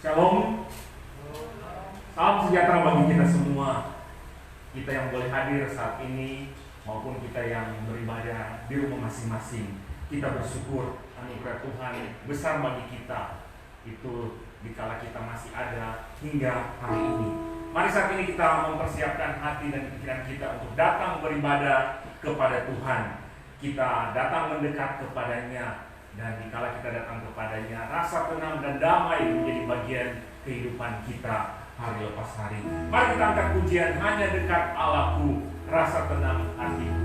Shalom. Salam sejahtera bagi kita semua. Kita yang boleh hadir saat ini maupun kita yang beribadah di rumah masing-masing. Kita bersyukur anugerah Tuhan besar bagi kita. Itu dikala kita masih ada hingga hari ini. Mari saat ini kita mempersiapkan hati dan pikiran kita untuk datang beribadah kepada Tuhan. Kita datang mendekat kepadanya. Dan dikala kita datang kepadanya, rasa tenang dan damai menjadi bagian kehidupan kita hari lepas hari. Mari kita angkat pujian, hanya dekat Allahku, rasa tenang hatiku.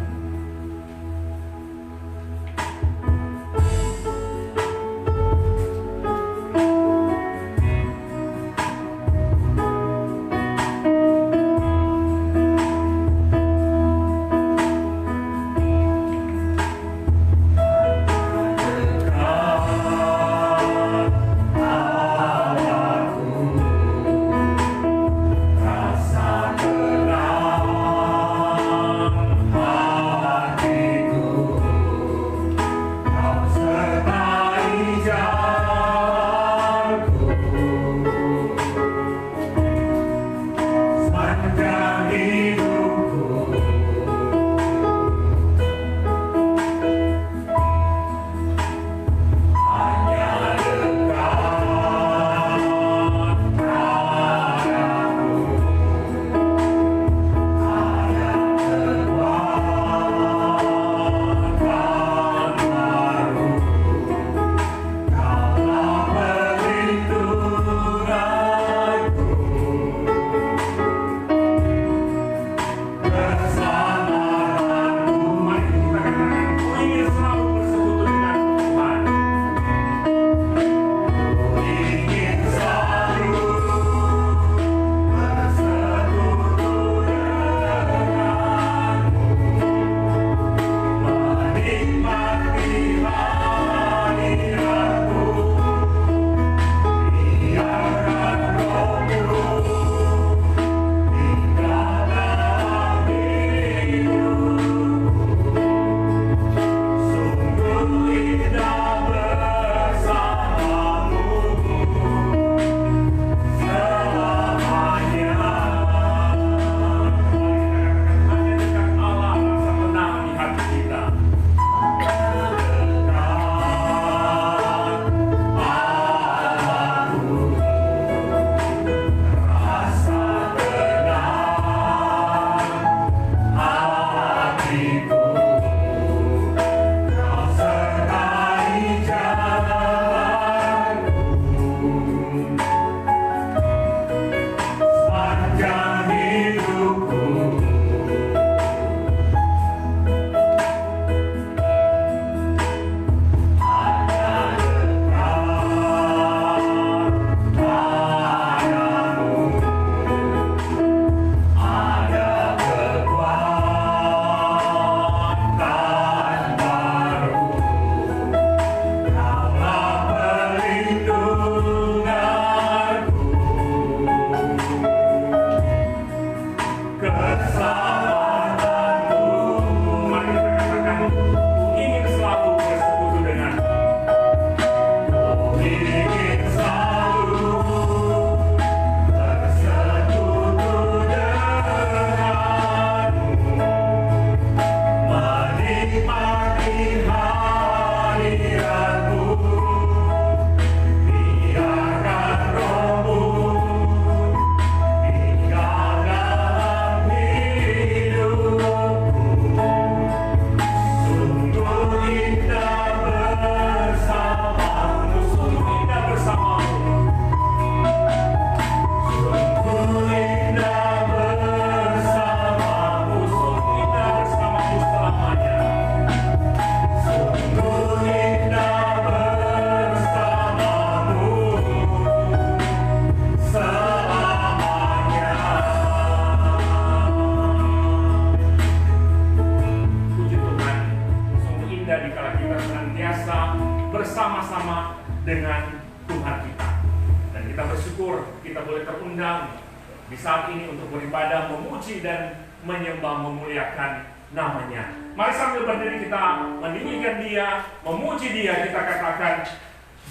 Di saat ini untuk beribadah, memuji dan menyembah, memuliakan namanya. Mari sambil berdiri kita meninggikan dia, memuji dia, kita katakan,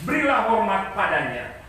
berilah hormat padanya.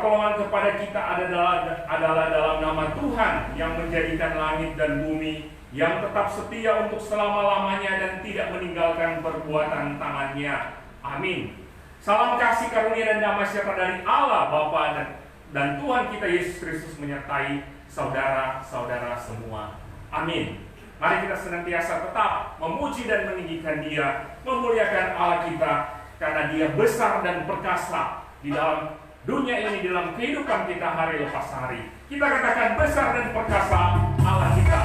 Pertolongan kepada kita adalah dalam nama Tuhan yang menjadikan langit dan bumi, yang tetap setia untuk selama-lamanya dan tidak meninggalkan perbuatan tangannya. Amin. Salam kasih karunia dan damai sejahtera dari Allah Bapa dan Tuhan kita Yesus Kristus menyertai saudara-saudara semua. Amin. Mari kita senantiasa tetap memuji dan meninggikan Dia, memuliakan Allah kita, karena Dia besar dan perkasa di dalam dunia ini, dalam kehidupan kita hari lepas hari. Kita katakan besar dan perkasa Allah kita.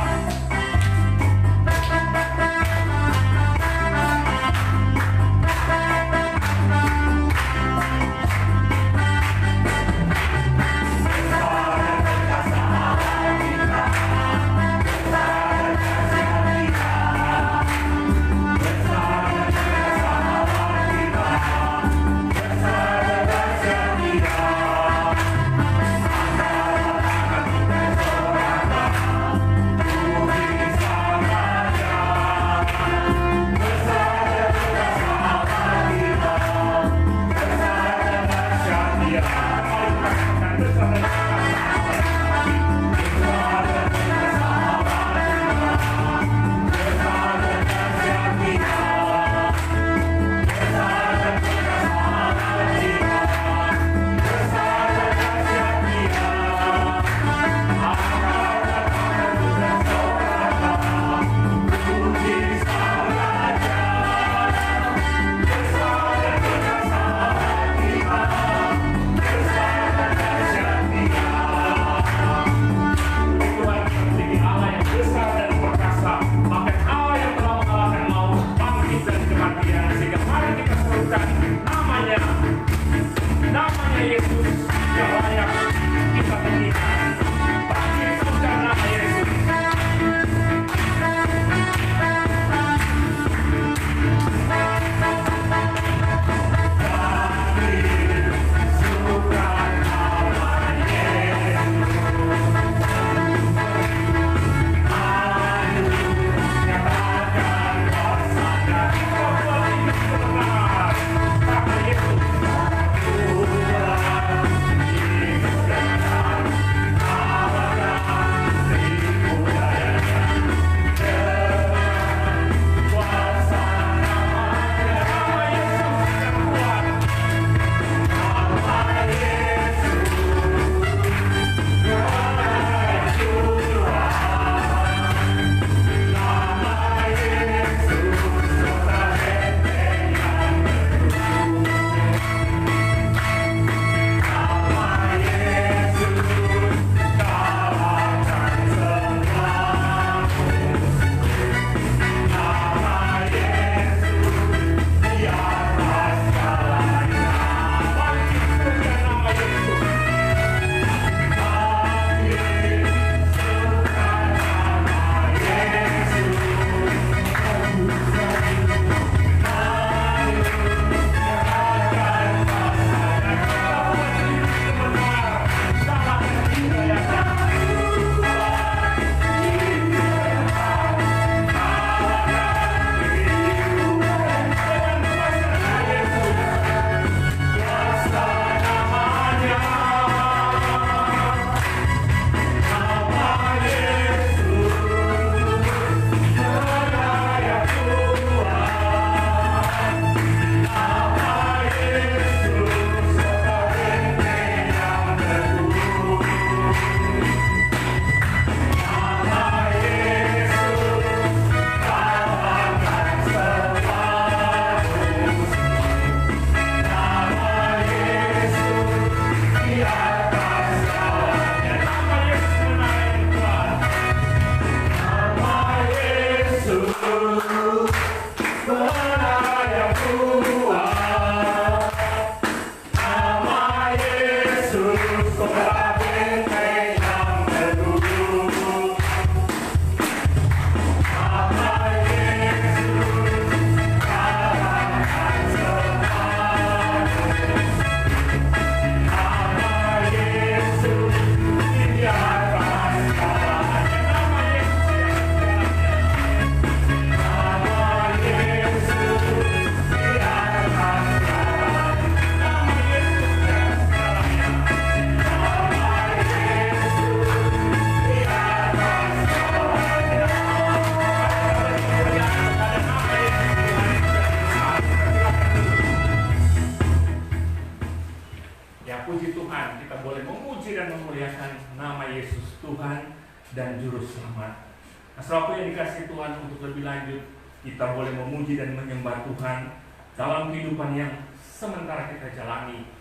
dan Juru Selamat. Nah, sewaktu yang dikasih Tuhan untuk lebih lanjut, kita boleh memuji dan menyembah Tuhan dalam kehidupan yang sementara kita jalani.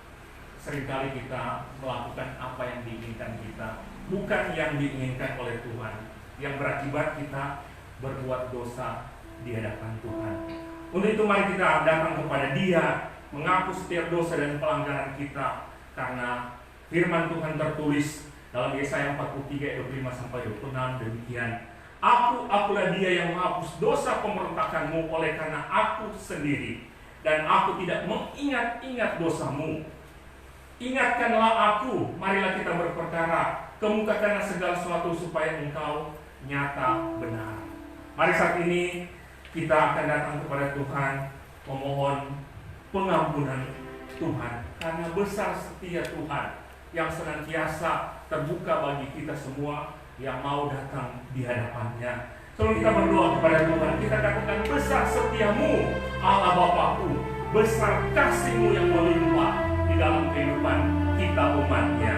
Seringkali kita melakukan apa yang diinginkan kita, bukan yang diinginkan oleh Tuhan, yang berakibat kita berbuat dosa di hadapan Tuhan. Untuk itu mari kita datang kepada Dia, mengaku setiap dosa dan pelanggaran kita, karena firman Tuhan tertulis dalam Yesaya 43 ayat 25-26 demikian. Akulah Dia yang menghapus dosa pemberontakanmu oleh karena Aku sendiri, dan Aku tidak mengingat-ingat dosamu. Ingatkanlah Aku, marilah kita berperkara, kemukakanlah segala sesuatu supaya Engkau nyata benar. Mari saat ini kita akan datang kepada Tuhan, memohon pengampunan Tuhan, karena besar setia Tuhan yang senantiasa terbuka bagi kita semua yang mau datang di hadapannya. Sebelum kita berdoa kepada Tuhan, kita katakan, besar setiamu Allah Bapakku, besar kasih-Mu yang melimpah di dalam kehidupan kita umat-Nya.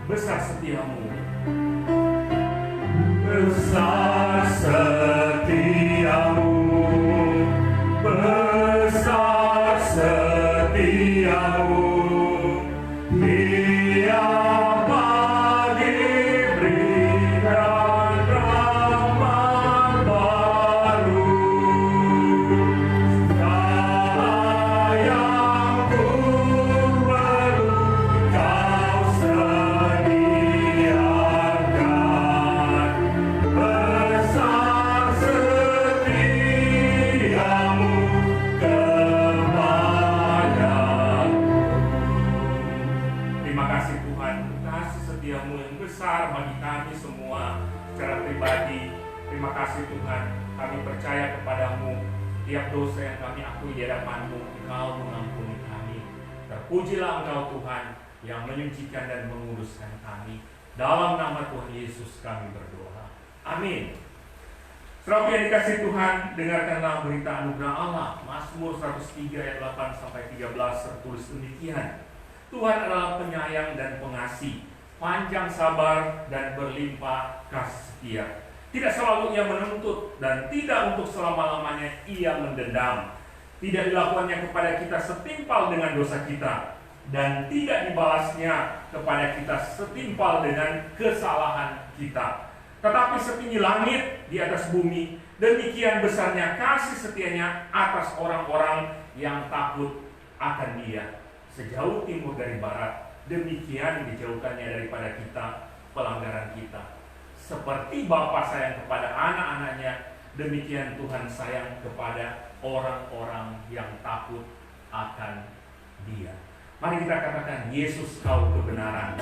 Besar setiamu, besar setiamu. Setiap dosa yang kami akui di hadapan-Mu, Engkau mengampuni kami. Terpujilah Engkau Tuhan yang menyucikan dan menguduskan kami. Dalam nama Tuhan Yesus kami berdoa. Amin. Saudara yang dikasih Tuhan, dengarkanlah berita anugerah Allah. Mazmur 103 ayat 8 sampai 13 tertulis demikian. Tuhan adalah penyayang dan pengasih, panjang sabar dan berlimpah kasih setia. Tidak selalu Ia menuntut dan tidak untuk selama-lamanya Ia mendendam. Tidak dilakukannya kepada kita setimpal dengan dosa kita, dan tidak dibalasnya kepada kita setimpal dengan kesalahan kita. Tetapi setinggi langit di atas bumi, demikian besarnya kasih setianya atas orang-orang yang takut akan Dia. Sejauh timur dari barat, demikian dijauhkannya daripada kita pelanggaran kita. Seperti Bapa sayang kepada anak-anaknya, demikian Tuhan sayang kepada orang-orang yang takut akan Dia. Mari kita katakan, Yesus Kau kebenaran.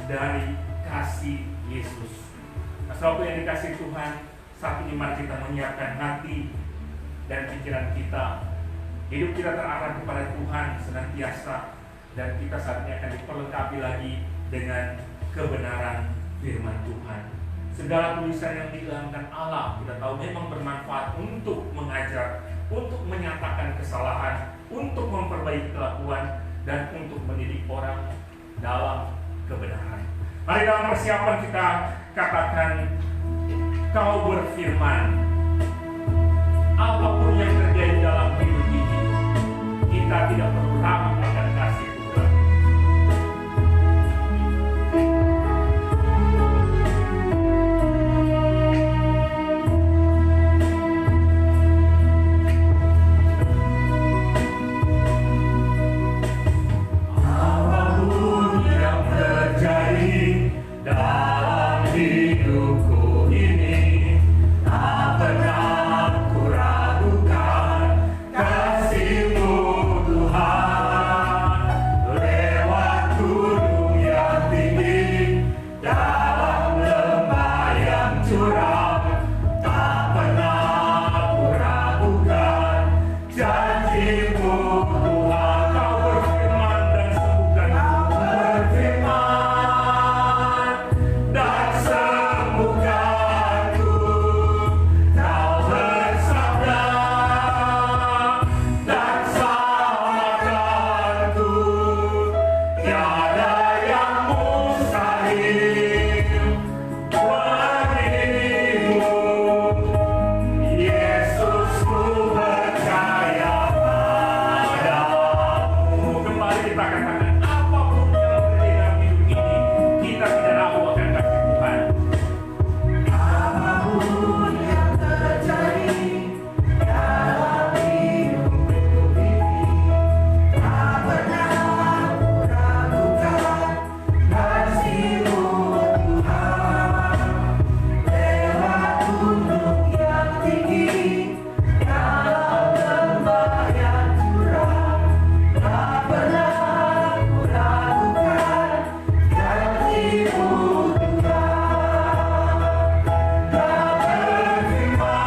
dari kasih Yesus. Nah, sesuatu yang dikasih Tuhan, saat ini mari kita menyiapkan hati dan pikiran kita. Hidup kita terarah kepada Tuhan senantiasa, dan kita saat ini akan diperlengkapi lagi dengan kebenaran firman Tuhan. Segala tulisan yang diilhamkan Allah kita tahu memang bermanfaat untuk mengajar, untuk menyatakan kesalahan, untuk memperbaiki kelakuan, dan untuk mendidik orang dalam kebenaran. Mari dalam persiapan kita katakan, Kau berfirman, apapun yang terjadi dalam hidup ini, kita tidak perlu ragu akan kasih Tuhan. Apapun yang terjadi dalam hidupku ini, tak pernah ku ragukan kasih-Mu Tuhan. Lewat gunung yang tinggi, dalam lembah yang curam, tak pernah ku ragukan janji-Mu Tuhan. Kau berfirman dan sembuhkan, Kau bersabda dan selamatkanku, tiada yang mustahil bagimu. Yesus, ku percaya padamu. Kembali kita katakan, apapun yang terjadi dalam hidup ini, kita tidak ragu akan kasih Tuhan. Apapun yang terjadi dalam hidupku ini, tak pernah ku ragukan kasih-Mu Tuhan. Lewat gunung yang tinggi, dalam lembah yang curam, tak pernah ku ragukan janji-Mu Tuhan. Kau berfirman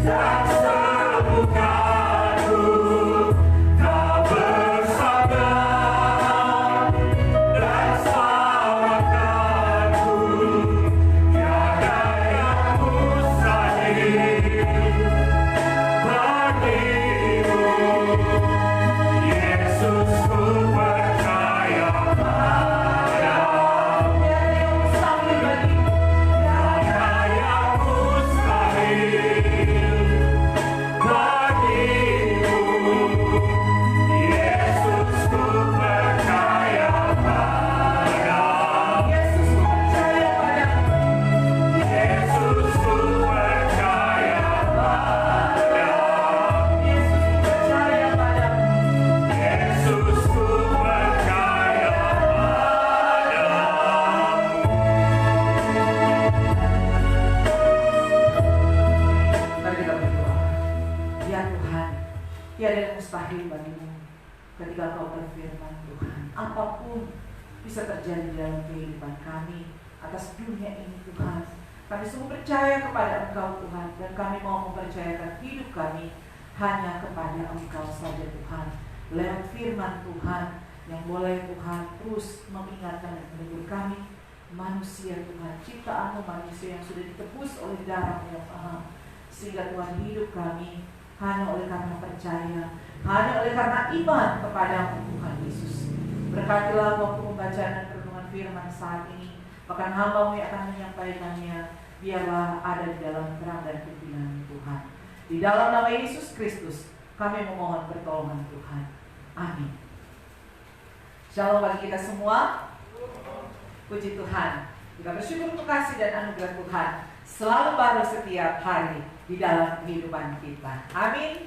dan sembuhkanku, Kau bersabda dan selamatkanku, tiada yang mustahil bagimu. Yesus, ku percaya padamu. Tiada yang mustahil bagimu. Yesus, ku percaya padamu. Yesus, ku percaya padamu. Yesus, ku percaya padamu. Yesus, ku percaya padamu. Mari kita berdoa. Ya Tuhan, tiada yang mustahil bagimu. Ketika Kau berfirman, Tuhan, apapun bisa terjadi dalam kehidupan kami, atas dunia ini, Tuhan. Kami sungguh percaya kepada Engkau, Tuhan, dan kami mau mempercayakan hidup kami hanya kepada Engkau saja, Tuhan. Lewat firman Tuhan yang boleh, Tuhan, terus mengingatkan dan menegur kami, manusia, Tuhan, ciptaan manusia yang sudah ditebus oleh darah yang mahal, sehingga Tuhan, hidup kami hanya oleh karena percaya, hanya oleh karena iman kepada Tuhan Yesus. Berkatilah waktu pembacaan dan renungan firman saat ini, bahkan hamba-Mu yang akan menyampaikannya, biarlah ada di dalam terang dan pimpinan Tuhan. Di dalam nama Yesus Kristus kami memohon pertolongan Tuhan. Amin. Shalom bagi kita semua. Puji Tuhan. Kita bersyukur untuk kasih dan anugerah Tuhan selalu baru setiap hari di dalam kehidupan kita. Amin.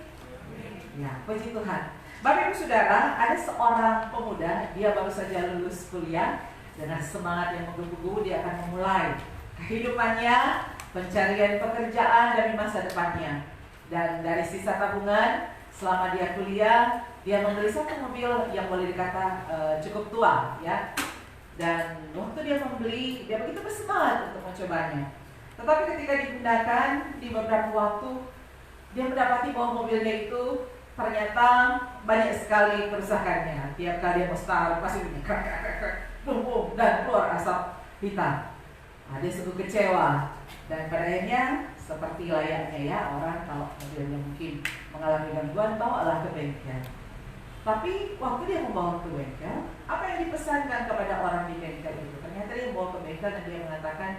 Ya, puji Tuhan. Bapak Ibu Saudara, ada seorang pemuda, dia baru saja lulus kuliah. Dengan semangat yang menggebu-gebu, dia akan memulai kehidupannya, pencarian pekerjaan demi masa depannya. Dan dari sisa tabungan selama dia kuliah, dia membeli satu mobil yang boleh dikata cukup tua, ya. Dan waktu dia membeli, dia begitu bersemangat untuk mencobanya. Tetapi ketika digunakan di beberapa waktu, dia mendapati bahwa mobilnya itu ternyata banyak sekali kerusakannya. Tiap kali dia mau start pasti bunyi krak krak krak krak, bum bum, dan keluar asap hitam. Dia sungguh kecewa. Dan pada akhirnya seperti layaknya ya orang kalau mobilnya mungkin mengalami gangguan, bawalah ke bengkel. Tapi waktu dia membawa ke bengkel, apa yang dipesankan kepada orang di bengkel itu? Ternyata dia membawa ke bengkel dan dia mengatakan,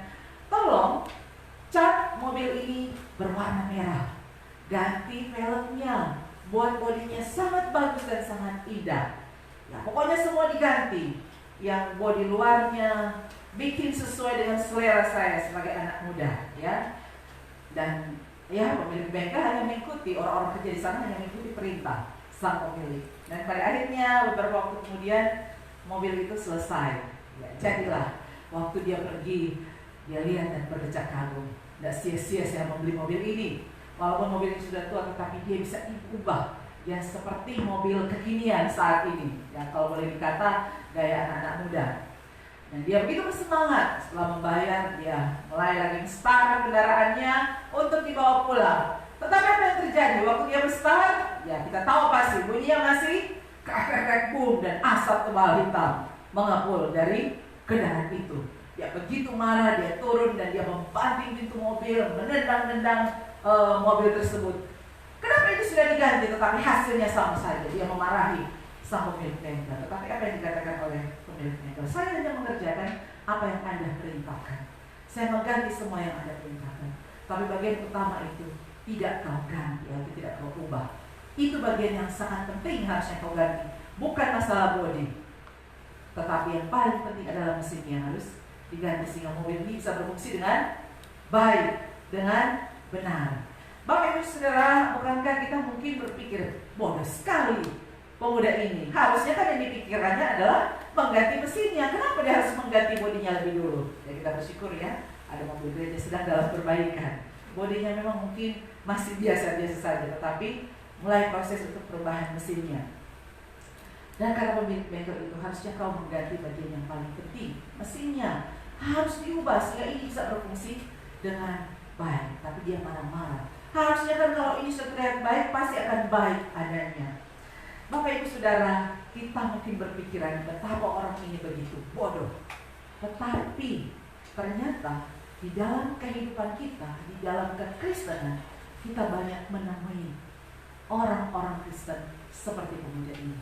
tolong cat mobil ini berwarna merah, ganti velgnya, buat bodinya sangat bagus dan sangat indah. Ya, pokoknya semua diganti. Yang bodi luarnya bikin sesuai dengan selera saya sebagai anak muda, ya. Dan ya pemilik bengkel hanya mengikuti, orang-orang kerja di sana hanya mengikuti perintah sang pemilik. Dan pada akhirnya beberapa waktu kemudian mobil itu selesai. Ya, jadilah waktu dia pergi, dia lihat dan berdecak kagum. Tidak sia-sia saya membeli mobil ini. Walaupun mobil ini sudah tua, tetapi dia bisa diubah ya seperti mobil kekinian saat ini. Ya kalau boleh dikata gaya anak-anak muda. Dan dia begitu bersemangat setelah membayar, dia mulai lagi start kendaraannya untuk dibawa pulang. Tetapi apa yang terjadi waktu dia berstart? Ya kita tahu pasti bunyinya masih krek boom dan asap tebal hitam mengepul dari kendaraan itu. Dia begitu marah, dia turun dan dia membanting pintu mobil, menendang-nendang mobil tersebut. Kenapa itu sudah diganti tetapi hasilnya sama saja? Dia memarahi sang pemilik bengkel. Tetapi apa yang dikatakan oleh pemilik bengkel? Saya hanya mengerjakan apa yang Anda perintahkan. Saya mengganti semua yang Anda perintahkan. Tapi bagian utama itu tidak kau ganti, tidak kau ubah. Itu bagian yang sangat penting harusnya kau ganti. Bukan masalah bodi, tetapi yang paling penting adalah mesinnya harus diganti sehingga mobil ini bisa berfungsi dengan baik, dengan benar. Bapak Ibu Saudara, bukankah kita mungkin berpikir bodoh sekali pemuda ini? Harusnya kan yang dipikirkannya adalah mengganti mesinnya. Kenapa dia harus mengganti bodinya lebih dulu? Ya kita bersyukur ya, ada mobil gereja sedang dalam perbaikan. Bodinya memang mungkin masih biasa-biasa saja, tetapi mulai proses untuk perubahan mesinnya. Dan karena pemilik bengkel itu harusnya kau mengganti bagian yang paling penting, mesinnya harus diubah sehingga ini bisa berfungsi dengan baik. Tapi dia marah-marah. Harusnya kan kalau ini sudah terlihat baik, pasti akan baik adanya. Bapak Ibu Saudara, kita mungkin berpikiran betapa orang ini begitu bodoh. Tetapi ternyata di dalam kehidupan kita, di dalam kekristenan, kita banyak menemui orang-orang Kristen seperti pemuda ini.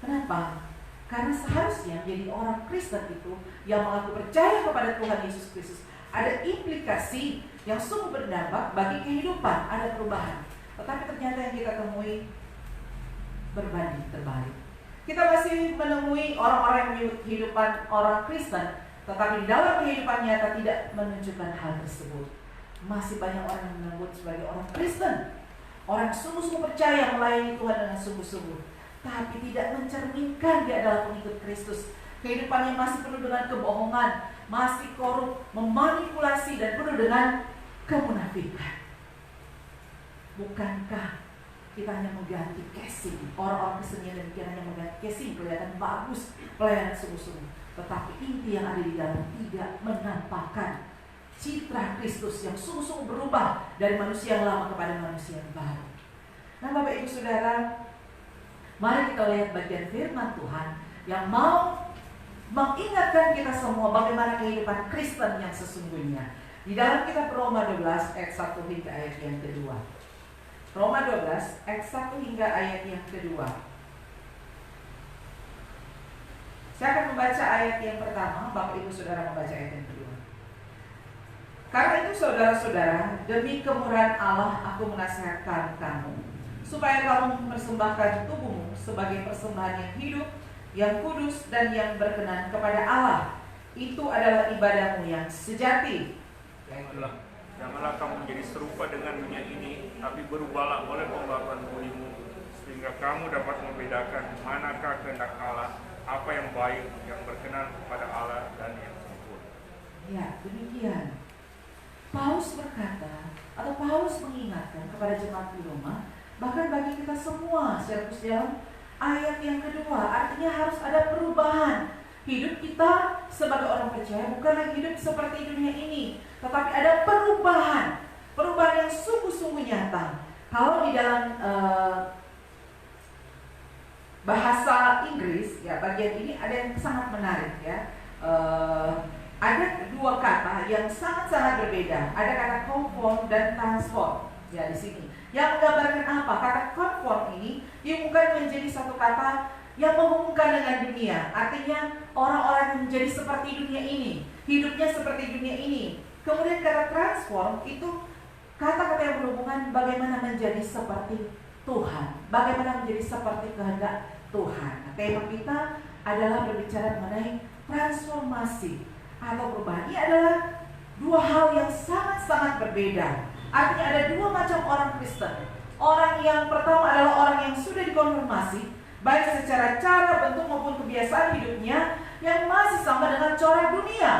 Kenapa? Karena seharusnya jadi orang Kristen itu yang mengaku percaya kepada Tuhan Yesus Kristus ada implikasi yang sungguh berdampak bagi kehidupan, ada perubahan. Tetapi ternyata yang kita temui berbanding terbalik. Kita masih menemui orang-orang yang menyebut kehidupan orang Kristen, tetapi di dalam kehidupan nyata tidak menunjukkan hal tersebut. Masih banyak orang yang menyebut sebagai orang Kristen, orang sungguh-sungguh percaya melayani Tuhan dengan sungguh-sungguh, tapi tidak mencerminkan dia adalah pengikut Kristus. Kehidupannya masih penuh dengan kebohongan, masih korup, memanipulasi dan penuh dengan kemunafikan. Bukankah kita hanya mengganti casing? Orang-orang Kristen yang demikian hanya mengganti casing, kelihatan bagus, pelayanan sungguh-sungguh, tetapi inti yang ada di dalam tidak menampakkan citra Kristus yang sungguh-sungguh berubah dari manusia yang lama kepada manusia yang baru. Nah Bapak Ibu Saudara, mari kita lihat bagian firman Tuhan yang mau mengingatkan kita semua bagaimana kehidupan Kristen yang sesungguhnya. Di dalam kitab Roma 12 ayat 1 hingga ayat yang kedua. Roma 12 ayat 1 hingga ayat yang kedua. Saya akan membaca ayat yang pertama, Bapak Ibu Saudara membaca ayat yang kedua. Karena itu saudara-saudara, demi kemurahan Allah aku menasihatkan kamu, supaya kamu mempersembahkan tubuhmu sebagai persembahan yang hidup, yang kudus dan yang berkenan kepada Allah. Itu adalah ibadahmu yang sejati. Janganlah kamu menjadi serupa dengan dunia ini, tapi berubahlah oleh pembaharuan budimu, sehingga kamu dapat membedakan manakah kehendak Allah, apa yang baik, yang berkenan kepada Allah dan yang sempurna. Ya, demikian. Paulus berkata, atau Paulus mengingatkan kepada jemaat di Roma, bahkan bagi kita semua secara khusus dalam ayat yang kedua, artinya harus ada perubahan hidup kita sebagai orang percaya bukanlah hidup seperti dunia ini, tetapi ada perubahan yang sungguh-sungguh nyata. Kalau di dalam bahasa Inggris ya, bagian ini ada yang sangat menarik ya. Ada dua kata yang sangat-sangat berbeda. Ada kata conform dan transform ya di sini. Yang menggambarkan apa? Kata conform ini bukan menjadi satu kata yang menghubungkan dengan dunia. Artinya orang-orang yang menjadi seperti dunia ini, hidupnya seperti dunia ini. Kemudian kata transform itu kata-kata yang berhubungan bagaimana menjadi seperti Tuhan, bagaimana menjadi seperti kehendak Tuhan. Nah, tema kita adalah berbicara mengenai transformasi atau perubahan. Ini adalah dua hal yang sangat-sangat berbeda. Artinya ada dua macam orang Kristen. Orang yang pertama adalah orang yang sudah dikonfirmasi, baik secara cara, bentuk maupun kebiasaan hidupnya yang masih sama dengan corak dunia.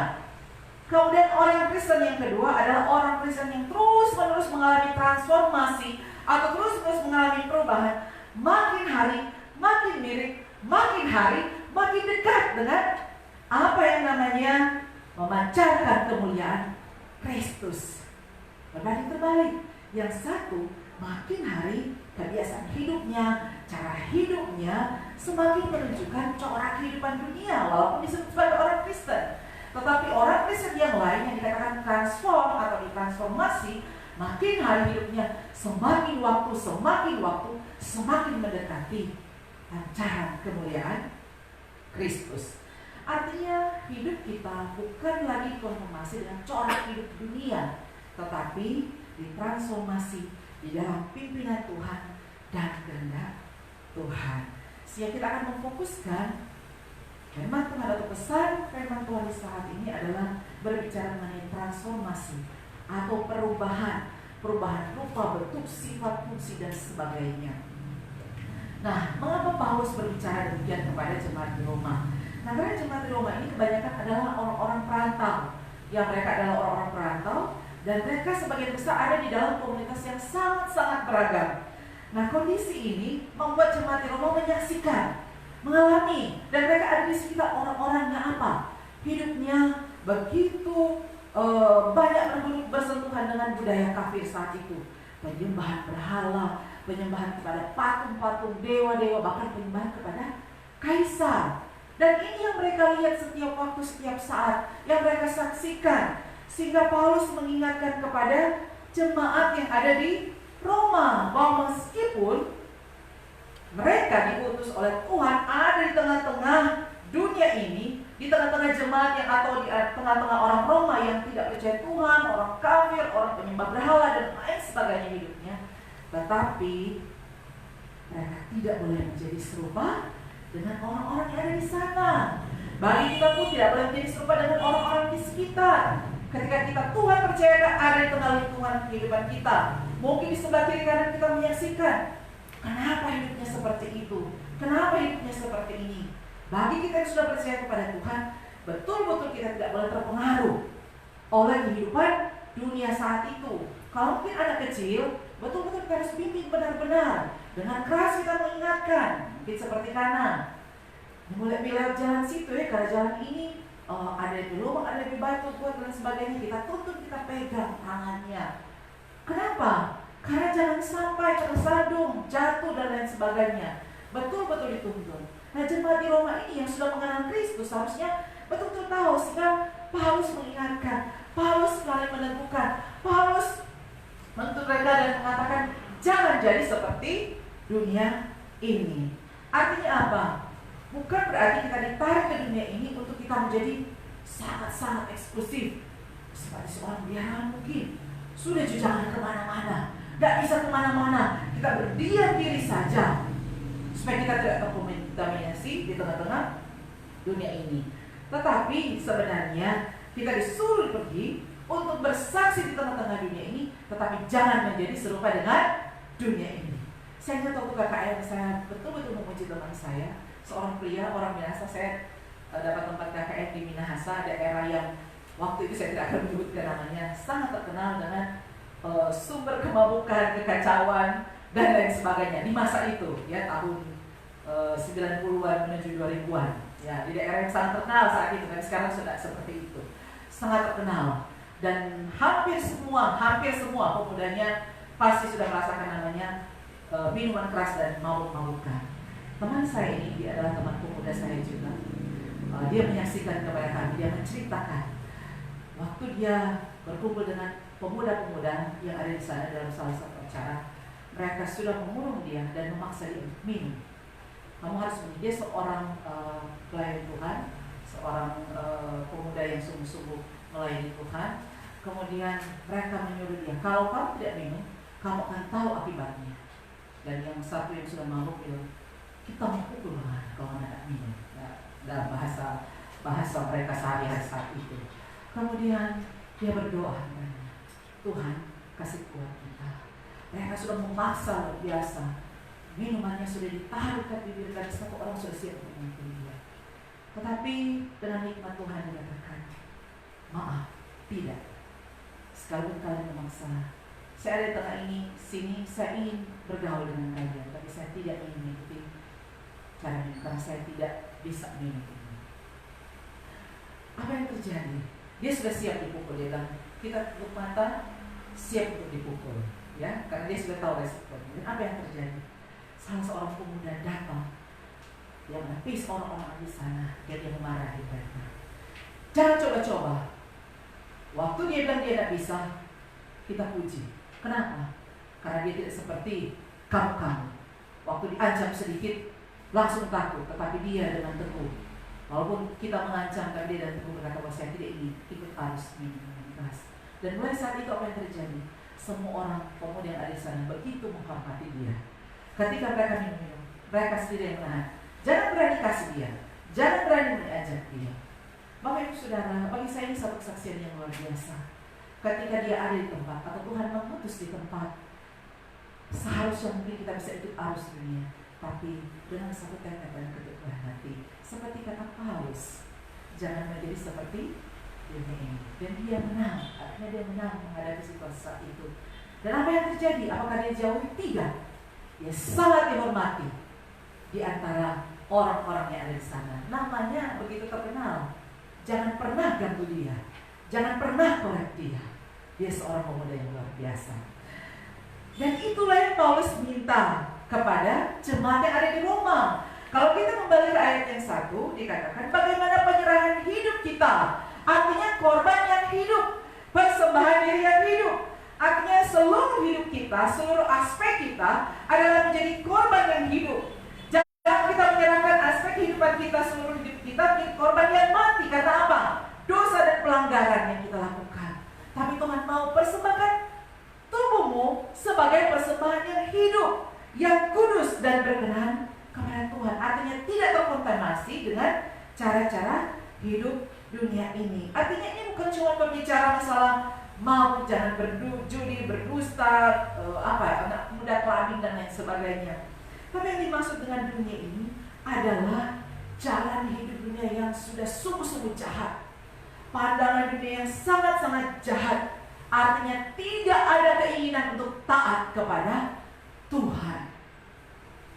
Kemudian orang Kristen yang kedua adalah orang Kristen yang terus-menerus mengalami transformasi atau terus-menerus mengalami perubahan. Makin hari, makin mirip, makin hari, makin dekat dengan apa yang namanya memancarkan kemuliaan Kristus. Berbanding terbalik, yang satu makin hari kebiasaan hidupnya, cara hidupnya semakin menunjukkan corak kehidupan dunia walaupun disebut sebagai orang Kristen. Tetapi orang Kristen yang lain yang dikatakan transform atau ditransformasi, makin hari hidupnya semakin waktu semakin mendekati pancaran kemuliaan Kristus. Artinya hidup kita bukan lagi dikonfirmasi dengan corak hidup dunia, tetapi ditransformasi di dalam pimpinan Tuhan dan kehendak Tuhan. Sehingga kita akan memfokuskan firman Tuhan atau pesan firman Tuhan di saat ini adalah berbicara mengenai transformasi atau perubahan rupa, bentuk, sifat, fungsi dan sebagainya. Nah, mengapa Paulus berbicara demikian kepada jemaat di Roma? Nah, karena jemaat di Roma ini kebanyakan adalah orang-orang perantau. Ya, mereka adalah orang-orang perantau dan mereka sebagian besar ada di dalam komunitas yang sangat-sangat beragam. Nah, kondisi ini membuat jemaat di Roma menyaksikan, mengalami, dan mereka ada di sekitar orang-orang yang apa? Hidupnya begitu banyak bersentuhan dengan budaya kafir saat itu. Penyembahan berhala, penyembahan kepada patung-patung, dewa-dewa, bahkan penyembahan kepada kaisar. Dan ini yang mereka lihat setiap waktu, setiap saat, yang mereka saksikan. Sehingga Paulus mengingatkan kepada jemaat yang ada di Roma bahwa meskipun mereka diutus oleh Tuhan ada di tengah-tengah dunia ini, di tengah-tengah jemaat yang atau di tengah-tengah orang Roma yang tidak percaya Tuhan, orang kafir, orang penyembah berhala dan lain sebagainya hidupnya, tetapi mereka tidak boleh menjadi serupa dengan orang-orang yang ada di sana. Bagi kita pun tidak boleh menjadi serupa dengan orang-orang di sekitar. Ketika kita Tuhan percayakan ada di tengah lingkungan kehidupan kita, mungkin di sebelah kiri kanan kita menyaksikan, kenapa hidupnya seperti itu? Kenapa hidupnya seperti ini? Bagi kita yang sudah percaya kepada Tuhan, betul-betul kita tidak boleh terpengaruh oleh kehidupan dunia saat itu. Kalau mungkin anak kecil, betul-betul kita harus bimbing benar-benar. Dengan keras kita mengingatkan, mungkin seperti kanan, mulai lewat jalan situ ya, karena jalan ini ada di lubang, ada di batu, buat dan sebagainya. Kita tuntun, kita pegang tangannya. Kenapa? Karena jangan sampai tersandung, jatuh dan lain sebagainya. Betul-betul dituntun. Nah, jemaat di Roma ini yang sudah mengenal Kristus harusnya betul-betul tahu. Sehingga Paulus mengingatkan, Paulus sekali meneguhkan, Paulus menuntut mereka dan mengatakan jangan jadi seperti dunia ini. Artinya apa? Bukan berarti kita ditarik ke dunia ini untuk kita menjadi sangat-sangat eksklusif seperti seorang biaran mungkin. Sudah jangan kemana-mana, tidak bisa kemana-mana. Kita berdiam diri saja supaya kita tidak terkontaminasi di tengah-tengah dunia ini. Tetapi sebenarnya kita disuruh pergi untuk bersaksi di tengah-tengah dunia ini, tetapi jangan menjadi serupa dengan dunia ini. Saya ingat waktu KKN, saya betul-betul memuji teman saya, seorang pria, orang Minahasa. Saya dapat tempat KKN di Minahasa, daerah yang waktu itu saya tidak akan menyebutkan namanya, sangat terkenal dengan sumber kemabukan, kekacauan, dan lain sebagainya di masa itu, ya tahun 90-an menuju 2000-an. Ya, di daerah yang sangat terkenal saat itu, dan sekarang sudah seperti itu, sangat terkenal. Dan hampir semua pemudanya pasti sudah merasakan namanya minuman keras dan mabuk-mabukan. Teman saya ini, dia adalah teman pemuda saya juga. Dia menyaksikan kepada kami, dia menceritakan waktu dia berkumpul dengan pemuda-pemuda yang ada di sana dalam salah satu acara, mereka sudah mengurung dia dan memaksa dia minum. Kamu harus minum. Dia seorang pelayan Tuhan, seorang pemuda yang sungguh-sungguh melayani Tuhan. Kemudian mereka menyuruh dia, kalau kamu tidak minum, kamu akan tahu akibatnya. Dan yang satu yang sudah mabuk bilang, kita mengpukul kalau tidak minum. Dalam bahasa mereka sehari-hari saat itu. Kemudian dia berdoa, Tuhan kasih kuat kita. Mereka sudah memaksa luar biasa. Minumannya sudah ditaruh ke bibir dan satu orang sudah siap untuk memukul dia. Tetapi dengan hikmat Tuhan dikatakan, maaf, tidak. Sekalipun kalian memaksa, saya ada di tengah sini, saya ingin bergaul dengan kalian, tapi saya tidak ingin mengikuti cara minum karena saya tidak bisa minum ini. Apa yang terjadi? Dia sudah siap dipukul. Dia bilang, kita tutup mata, siap untuk dipukul, ya, karena dia sudah tahu resikonya. Dan apa yang terjadi? Salah seorang pemuda datang, dia menepis orang-orang di sana, dan dia memarahi mereka. Jangan coba-coba. Waktu dia bilang dia tidak bisa, kita puji. Kenapa? Karena dia tidak seperti kamu-kamu. Waktu diancam sedikit, langsung takut, tetapi dia dengan teguh. Walaupun kita mengancam, tapi dia dengan teguh berkata bahwa saya tidak ingin ikut arus minum keras. Dan mulai saat itu apa yang terjadi? Semua orang pemuda yang ada di sana begitu menghormati dia. Ketika mereka minum, mereka sendiri yang menahan. Jangan berani kasih dia, jangan berani mengajak dia. Bapak Ibu Saudara, bagi saya ini satu kesaksian yang luar biasa. Ketika dia ada di tempat, atau Tuhan mengutus di tempat, seharusnya mungkin kita bisa ikut arus dunia, tapi dengan satu tekad dan keteguhan hati, seperti kata Paulus, jangan menjadi seperti dunia ini. Dan dia menang, artinya dia menang menghadapi situasi saat itu. Dan apa yang terjadi? Apakah dia jauhi? Tidak. Dia sangat dihormati di antara orang-orang yang ada di sana. Namanya begitu terkenal. Jangan pernah ganggu dia, jangan pernah korek dia. Dia seorang pemuda yang luar biasa. Dan itulah yang Paulus minta kepada jemaat yang ada di Roma. Kalau kita kembali ke ayat yang 1, dikatakan bagaimana penyerahan hidup kita. Artinya korban yang hidup, persembahan diri yang hidup. Artinya seluruh hidup kita, seluruh aspek kita adalah menjadi korban yang hidup. Jangan kita menyerahkan aspek kehidupan kita, seluruh hidup kita menjadi korban yang mati. Karena apa? Dosa dan pelanggaran yang kita lakukan. Tapi Tuhan mau persembahkan tubuhmu sebagai persembahan yang hidup, yang kudus dan berkenan kepada Tuhan. Artinya tidak terkontaminasi dengan cara-cara hidup dunia ini. Artinya ini bukan cuma berbicara masalah mau jangan berjudi, berdusta, anak muda kelabing dan lain sebagainya. Tapi yang dimaksud dengan dunia ini adalah jalan hidup dunia yang sudah sungguh-sungguh jahat. Pandangan dunia yang sangat-sangat jahat. Artinya tidak ada keinginan untuk taat kepada Tuhan.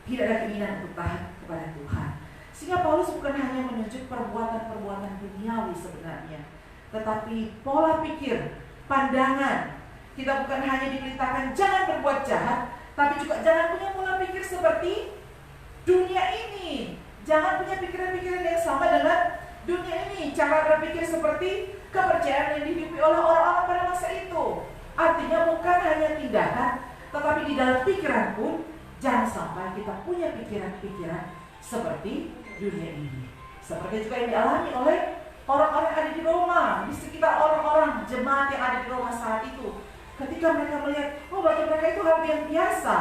Tidak ada keinginan untuk taat kepada Tuhan. Sehingga Paulus bukan hanya menunjuk perbuatan-perbuatan duniawi sebenarnya, tetapi pola pikir, pandangan. Kita bukan hanya diberitakan jangan berbuat jahat, tapi juga jangan punya pola pikir seperti dunia ini. Jangan punya pikiran-pikiran yang sama dengan dunia ini. Cara berpikir seperti kepercayaan yang dihidupi oleh orang-orang pada masa itu. Artinya bukan hanya tindakan, tetapi di dalam pikiran pun jangan sampai kita punya pikiran-pikiran seperti dunia ini. Seperti juga yang dialami oleh orang-orang yang ada di Roma, di sekitar orang-orang jemaat yang ada di Roma saat itu. Ketika mereka melihat, oh bagi mereka itu hal yang biasa.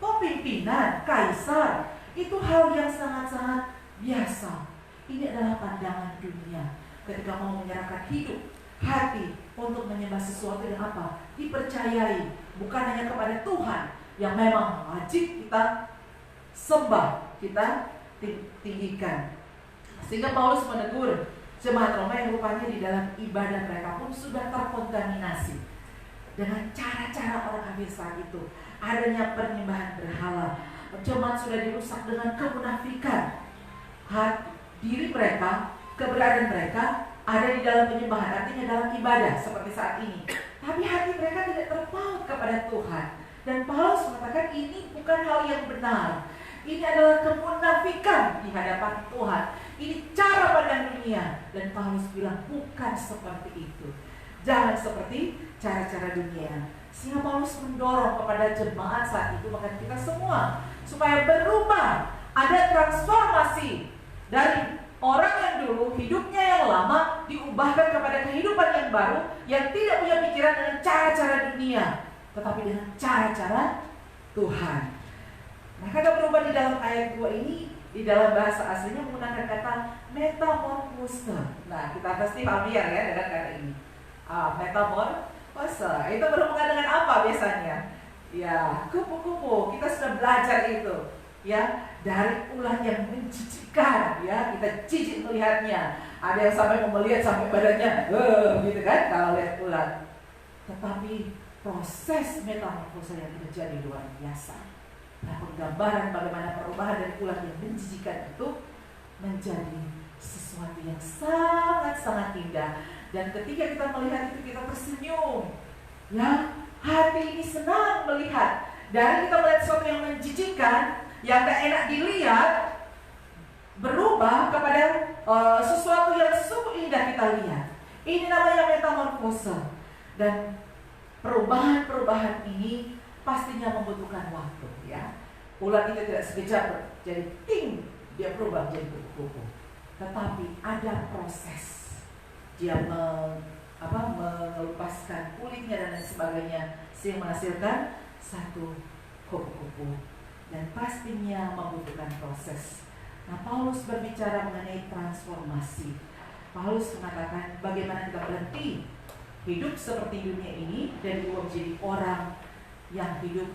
Oh pimpinan, kaisar, itu hal yang sangat-sangat biasa. Ini adalah pandangan dunia. Ketika mau menyerahkan hidup, hati untuk menyembah sesuatu yang apa? Dipercayai, bukan hanya kepada Tuhan yang memang wajib kita sembah, kita tinggikan. Sehingga Paulus menegur jemaat Roma yang rupanya di dalam ibadah mereka pun sudah terkontaminasi dengan cara-cara orang kafir saat itu. Adanya penyembahan berhala. Jemaat sudah dirusak dengan kemunafikan. diri mereka, keberadaan mereka ada di dalam penyembahan, artinya dalam ibadah seperti saat ini. Tapi hati mereka tidak terpaut kepada Tuhan. Dan Paulus mengatakan ini bukan hal yang benar. Ini adalah kemunafikan di hadapan Tuhan. Ini cara pandang dunia. Dan Paulus bilang bukan seperti itu. Jangan seperti cara-cara dunia. Sehingga Paulus mendorong kepada jemaat saat itu, bahkan kita semua, supaya berubah. Ada transformasi dari orang yang dulu hidupnya yang lama diubahkan kepada kehidupan yang baru, yang tidak punya pikiran dengan cara-cara dunia, tetapi dengan cara-cara Tuhan. Nah, kata berubah di dalam ayat 2 ini, di dalam bahasa aslinya menggunakan kata metamorphose. Nah, kita pasti familiar ya dengan kata ini. Metamorphose itu berhubungan dengan apa biasanya? Ya, kupu-kupu. Kita sudah belajar itu. Ya, dari ular yang menjijikkan, ya, kita jijik melihatnya. Ada yang sampai melihat sampai badannya, gitu kan, kalau lihat ular. Tetapi proses metamorfosa yang terjadi luar biasa. Nah, penggambaran bagaimana perubahan dari ular yang menjijikkan itu menjadi sesuatu yang sangat-sangat indah. Dan ketika kita melihat itu, kita tersenyum. Ya, hati ini senang melihat. Dari kita melihat sesuatu yang menjijikkan, yang tak enak dilihat, berubah kepada sesuatu yang sungguh indah kita lihat. Ini namanya metamorfose. Dan perubahan-perubahan ini pastinya membutuhkan waktu, ya. Ular itu tidak sekejap jadi ting, dia berubah menjadi kupu-kupu. Tetapi ada proses. Dia melepaskan kulitnya dan lain sebagainya, sehingga menghasilkan satu kupu-kupu. Dan pastinya membutuhkan proses. Nah, Paulus berbicara mengenai transformasi. Paulus mengatakan bagaimana kita berhenti hidup seperti dunia ini dan diubah menjadi orang yang hidup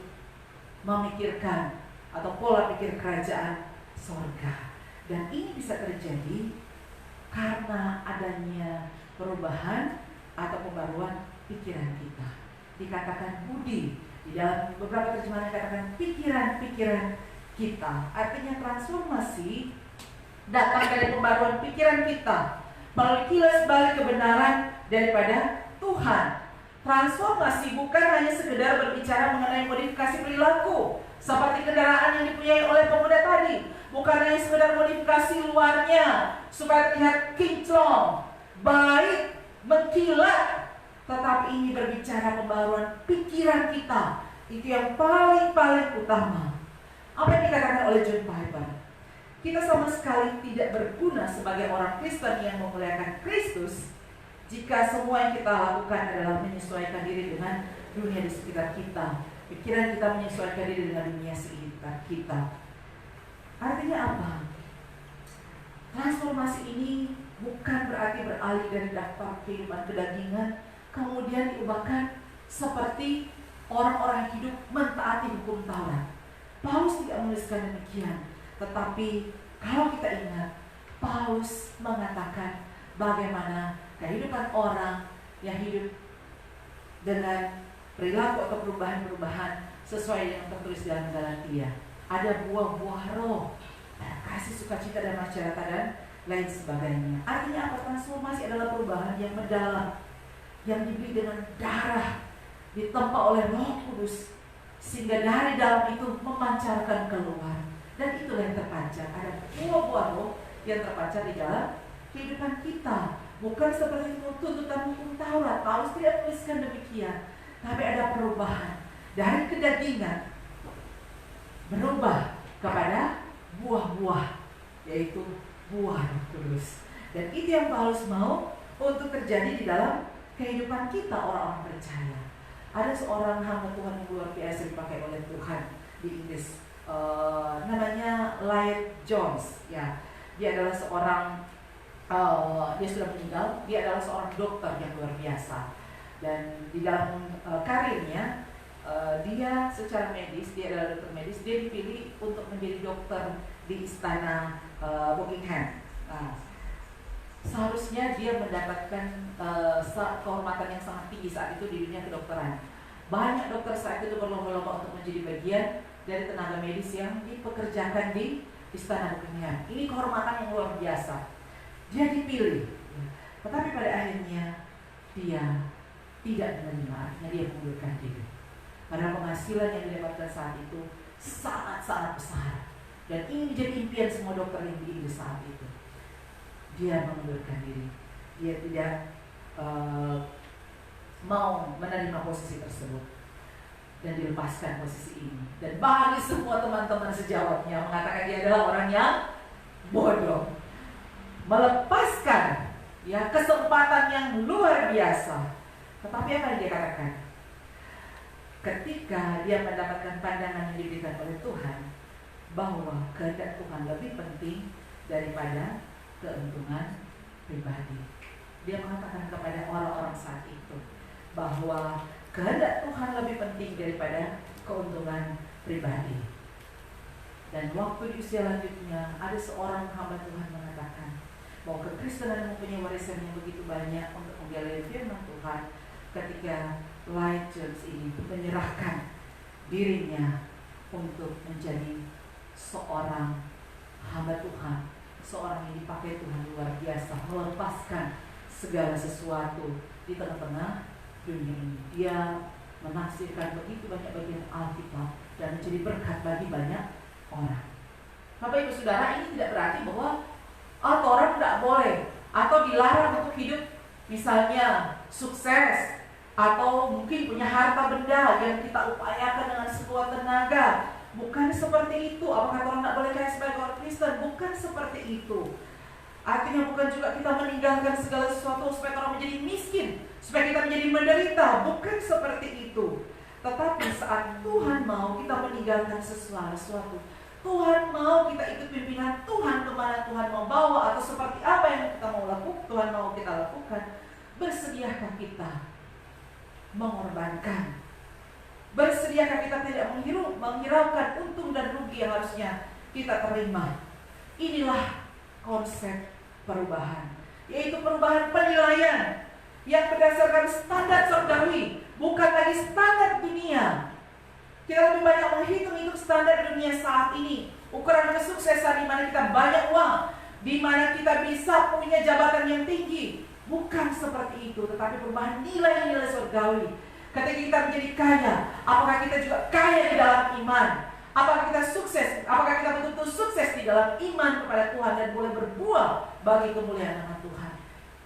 memikirkan atau pola pikir kerajaan sorga. Dan ini bisa terjadi karena adanya perubahan atau pembaruan pikiran kita. Dikatakan budi. Di dalam beberapa terjemahan dikatakan pikiran-pikiran kita. Artinya transformasi datang dari pembaruan pikiran kita melalui kilas balik kebenaran daripada Tuhan. Transformasi bukan hanya sekedar berbicara mengenai modifikasi perilaku seperti kendaraan yang dipunyai oleh pemuda tadi. Bukan hanya sekedar modifikasi luarnya supaya terlihat kinclong, baik, mengkilat. Tetapi ini berbicara pembaruan pikiran kita. Itu yang paling utama. Apa yang dikatakan oleh John Piper? Kita sama sekali tidak berguna sebagai orang Kristen yang memuliakan Kristus jika semua yang kita lakukan adalah menyesuaikan diri dengan dunia di sekitar kita. Pikiran kita menyesuaikan diri dengan dunia sekitar kita. Artinya apa? Transformasi ini bukan berarti beralih dari daftar kehidupan kedagingan kemudian diubahkan seperti orang-orang yang hidup mentaati hukum Taurat. Paulus tidak menuliskan demikian. Tetapi kalau kita ingat, Paulus mengatakan bagaimana kehidupan orang yang hidup dengan perilaku atau perubahan-perubahan sesuai yang tertulis dalam Galatia. Ada buah-buah roh, kasih, sukacita, dan masyarakat dan lain sebagainya. Artinya apa? Transformasi adalah perubahan yang mendalam, yang dibeli dengan darah, ditempa oleh Roh Kudus, sehingga dari dalam itu memancarkan keluar. Dan itulah yang terpancar. Ada buah-buah roh yang terpancar di dalam kehidupan kita. Bukan seperti tuntutan hukum Taurat. Paulus tidak menuliskan demikian. Tapi ada perubahan dari kedagingan berubah kepada buah-buah, yaitu buah Roh Kudus. Dan itu yang Paulus mau untuk terjadi di dalam kehidupan kita orang-orang percaya. Ada seorang hamba Tuhan yang luar biasa dipakai oleh Tuhan di Inggris, namanya Lloyd Jones. Ya, dia adalah seorang, dia sudah meninggal. Dia adalah seorang dokter yang luar biasa. Dan di dalam karirnya, dia secara medis, dia adalah dokter medis. Dia dipilih untuk menjadi dokter di istana Buckingham. Nah, seharusnya dia mendapatkan kehormatan yang sangat tinggi saat itu di dunia kedokteran. Banyak dokter saat itu berlomba-lomba untuk menjadi bagian dari tenaga medis yang dipekerjakan di istana Buckingham. Ini kehormatan yang luar biasa. Dia dipilih, tetapi pada akhirnya dia tidak menerima, akhirnya dia mengundurkan diri. Padahal penghasilan yang didapatkan saat itu sangat-sangat besar, dan ini menjadi impian semua dokter yang di Inggris saat itu. Dia mengundurkan diri. Dia tidak mau menerima posisi tersebut dan dilepaskan posisi ini. Dan bagi semua teman-teman sejawatnya mengatakan dia adalah orang yang bodoh, melepaskan kesempatan yang luar biasa. Tetapi apa yang dia katakan? Ketika dia mendapatkan pandangan yang diberikan oleh Tuhan bahwa kehendak Tuhan lebih penting daripada keuntungan pribadi, dia mengatakan kepada orang-orang saat itu bahwa kehendak Tuhan lebih penting daripada keuntungan pribadi. Dan waktu di usia lanjutnya ada seorang hamba Tuhan mengatakan bahwa kekristenan mempunyai warisan yang begitu banyak untuk menggali firman Tuhan ketika Light Church ini menyerahkan dirinya untuk menjadi seorang hamba Tuhan, seorang yang dipakai Tuhan luar biasa, melepaskan segala sesuatu di tengah-tengah dunia ini. Dia menafsirkan begitu banyak bagian Alkitab dan menjadi berkat bagi banyak orang. Bapak Ibu Saudara, ini tidak berarti bahwa orang tidak boleh atau dilarang untuk hidup misalnya sukses atau mungkin punya harta benda yang kita upayakan dengan sekuat tenaga. Bukan seperti itu. Apakah orang tidak boleh kaya sebagai orang Kristen? Bukan seperti itu. Artinya bukan juga kita meninggalkan segala sesuatu supaya orang menjadi miskin, supaya kita menjadi menderita. Bukan seperti itu. Tetapi saat Tuhan mau kita meninggalkan sesuatu, Tuhan mau kita ikut pimpinan Tuhan kemana Tuhan mau bawa, atau seperti apa yang kita mau lakukan, Tuhan mau kita lakukan, bersediakah kita mengorbankan? Bersediakah kita tidak menghiraukan untung dan rugi yang harusnya kita terima? Inilah konsep perubahan, yaitu perubahan penilaian yang berdasarkan standar surgawi, bukan lagi standar dunia. Kita lebih banyak menghitung standar dunia saat ini, ukuran kesuksesan di mana kita banyak uang, di mana kita bisa punya jabatan yang tinggi. Bukan seperti itu, tetapi perubahan nilai-nilai surgawi. Ketika kita menjadi kaya, apakah kita juga kaya di dalam iman? Apakah kita sukses? Apakah kita betul-betul sukses di dalam iman kepada Tuhan dan boleh berbuah bagi kemuliaan nama Tuhan?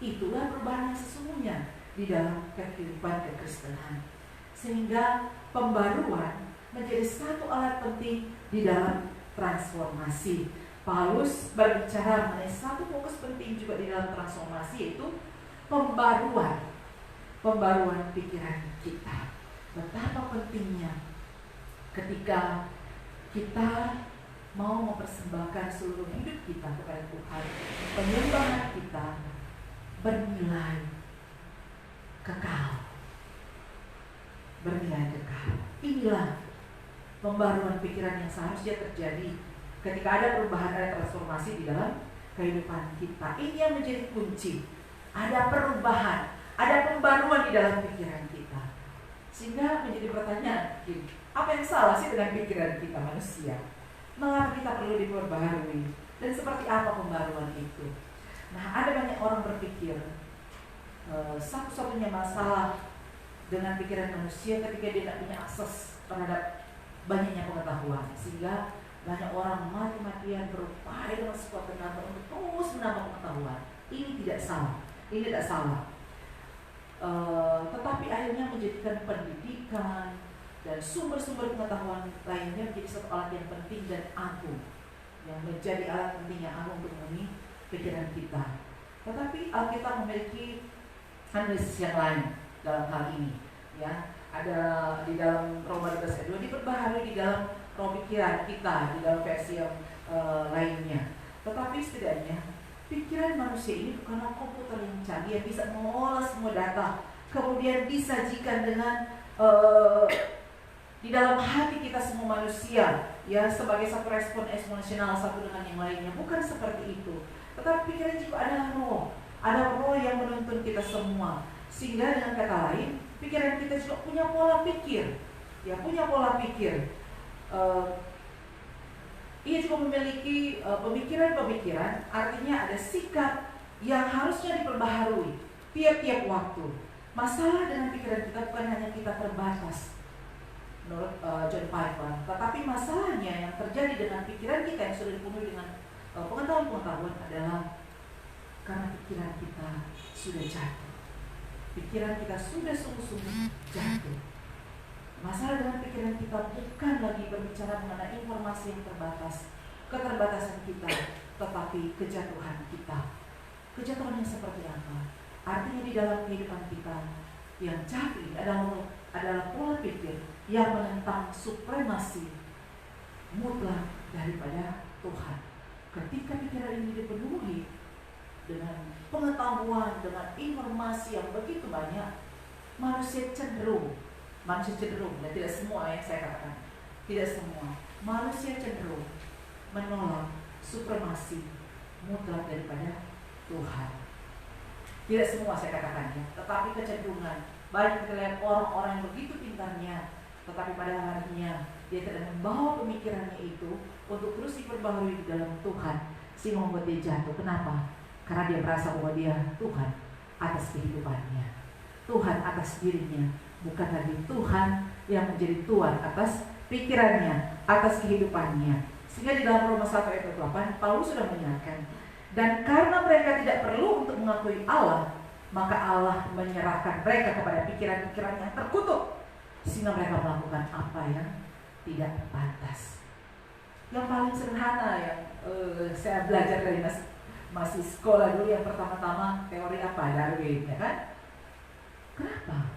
Itulah perubahan yang sesungguhnya di dalam kehidupan kekristenan. Sehingga pembaruan menjadi satu alat penting di dalam transformasi. Paulus berbicara mengenai satu fokus penting juga di dalam transformasi, yaitu pembaruan pikiran kita. Betapa pentingnya ketika kita mau mempersembahkan seluruh hidup kita kepada Tuhan, penyembahan kita bernilai kekal. Inilah pembaruan pikiran yang seharusnya terjadi ketika ada perubahan, ada transformasi di dalam kehidupan kita. Ini yang menjadi kunci. Ada perubahan, ada pembaruan di dalam pikiran kita. Sehingga menjadi pertanyaan, apa yang salah sih dengan pikiran kita manusia? Mengapa kita perlu diperbaharui? Dan seperti apa pembaruan itu? Nah, ada banyak orang berpikir satu-satunya masalah dengan pikiran manusia ketika dia tidak punya akses terhadap banyaknya pengetahuan, sehingga banyak orang mati-matian berupaya dengan sekuat tenaga untuk terus menambah pengetahuan. Ini tidak salah. Tetapi akhirnya menjadikan pendidikan dan sumber-sumber pengetahuan lainnya menjadi satu alat yang penting dan agung, yang menjadi alat penting yang agung untuk memenuhi pikiran kita. Tetapi Alkitab memiliki analisis yang lain dalam hal ini, ya. Ada di dalam Roma 12 ayat 2, diperbaharui di dalam roh pikiran kita, di dalam versi yang lainnya. Tetapi setidaknya pikiran manusia ini bukanlah komputer yang canggih yang bisa mengolah semua data kemudian disajikan dengan di dalam hati kita semua manusia, ya, sebagai satu respon eksponensial satu dengan yang lainnya. Bukan seperti itu. Tetapi pikiran juga adalah roh. Ada roh yang menuntun kita semua. Sehingga dengan kata lain, pikiran kita juga punya pola pikir. Ya, punya pola pikir. Ia juga memiliki pemikiran-pemikiran, artinya ada sikap yang harusnya diperbaharui tiap-tiap waktu. Masalah dengan pikiran kita bukan hanya kita terbatas, menurut John Piper, tetapi masalahnya yang terjadi dengan pikiran kita yang sudah dipenuhi dengan pengetahuan-pengetahuan adalah karena pikiran kita sudah jatuh. Pikiran kita sudah sungguh-sungguh jatuh. Masalah dengan pikiran kita bukan lagi berbicara mengenai informasi yang terbatas, keterbatasan kita, tetapi kejatuhan kita. Kejatuhan yang seperti apa? Artinya di dalam kehidupan kita yang jatuh ini adalah pola pikir yang menentang supremasi mutlak daripada Tuhan. Ketika pikiran ini dipenuhi dengan pengetahuan, dengan informasi yang begitu banyak, manusia cenderung, dan tidak semua yang saya katakan, tidak semua, manusia cenderung menolak supremasi mutlak daripada Tuhan. Tidak semua saya katakan ya, tetapi kecenderungan. Banyak kita lihat orang-orang yang begitu pintarnya, tetapi pada harinya dia tidak membawa pemikirannya itu untuk terus diperbaharui di dalam Tuhan, sehingga membuat dia jatuh. Kenapa? Karena dia merasa bahwa dia Tuhan atas kehidupannya, Tuhan atas dirinya, bukan lagi Tuhan yang menjadi Tuhan atas pikirannya, atas kehidupannya. Sehingga di dalam Roma 1 ayat 8, Paulus sudah menyatakan, dan karena mereka tidak perlu untuk mengakui Allah, maka Allah menyerahkan mereka kepada pikiran-pikiran yang terkutuk, sehingga mereka melakukan apa yang tidak pantas. Yang paling sederhana yang saya belajar dari masih sekolah dulu, yang pertama-tama teori apa? Darwin, ya kan? Kenapa?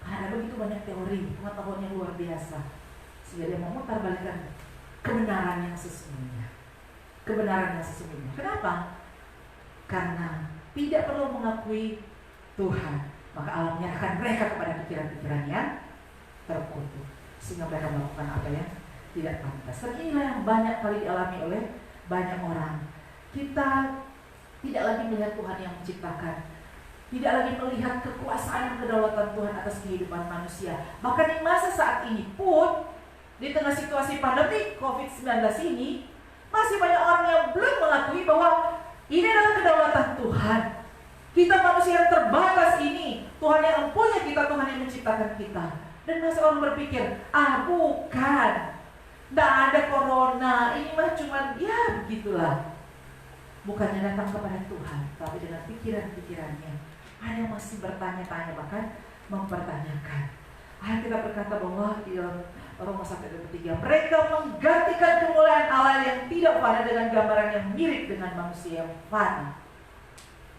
Karena ada begitu banyak teori, pengetahuannya luar biasa, sehingga dia memutarbalikkan kebenaran yang sesungguhnya. Kebenaran yang sesungguhnya. Kenapa? Karena tidak perlu mengakui Tuhan, maka Allah menyerahkan mereka kepada pikiran-pikiran yang terkutuk, sehingga mereka melakukan apa yang tidak pantas. Dan inilah yang banyak kali dialami oleh banyak orang. Kita tidak lagi melihat Tuhan yang menciptakan, tidak lagi melihat kekuasaan dan kedaulatan Tuhan atas kehidupan manusia. Bahkan di masa saat ini pun, di tengah situasi pandemi COVID-19 ini, masih banyak orang yang belum mengakui bahwa ini adalah kedaulatan Tuhan. Kita manusia yang terbatas ini, Tuhan yang mempunyai kita, Tuhan yang menciptakan kita. Dan masih orang berpikir, bukan, tidak ada corona, ini mah cuman ya begitulah. Bukannya datang kepada Tuhan, tapi dengan pikiran-pikirannya. Ada yang masih bertanya-tanya, bahkan mempertanyakan. Kita berkata bahwa di dalam Roma 1:3, mereka menggantikan kemuliaan Allah yang tidak fana dengan gambaran yang mirip dengan manusia yang fana.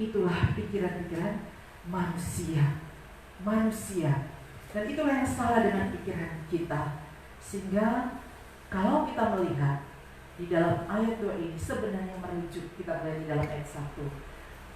Itulah pikiran-pikiran manusia. Dan itulah yang salah dengan pikiran kita. Sehingga kalau kita melihat di dalam ayat 2 ini sebenarnya merujuk, kita melihat di dalam ayat 1.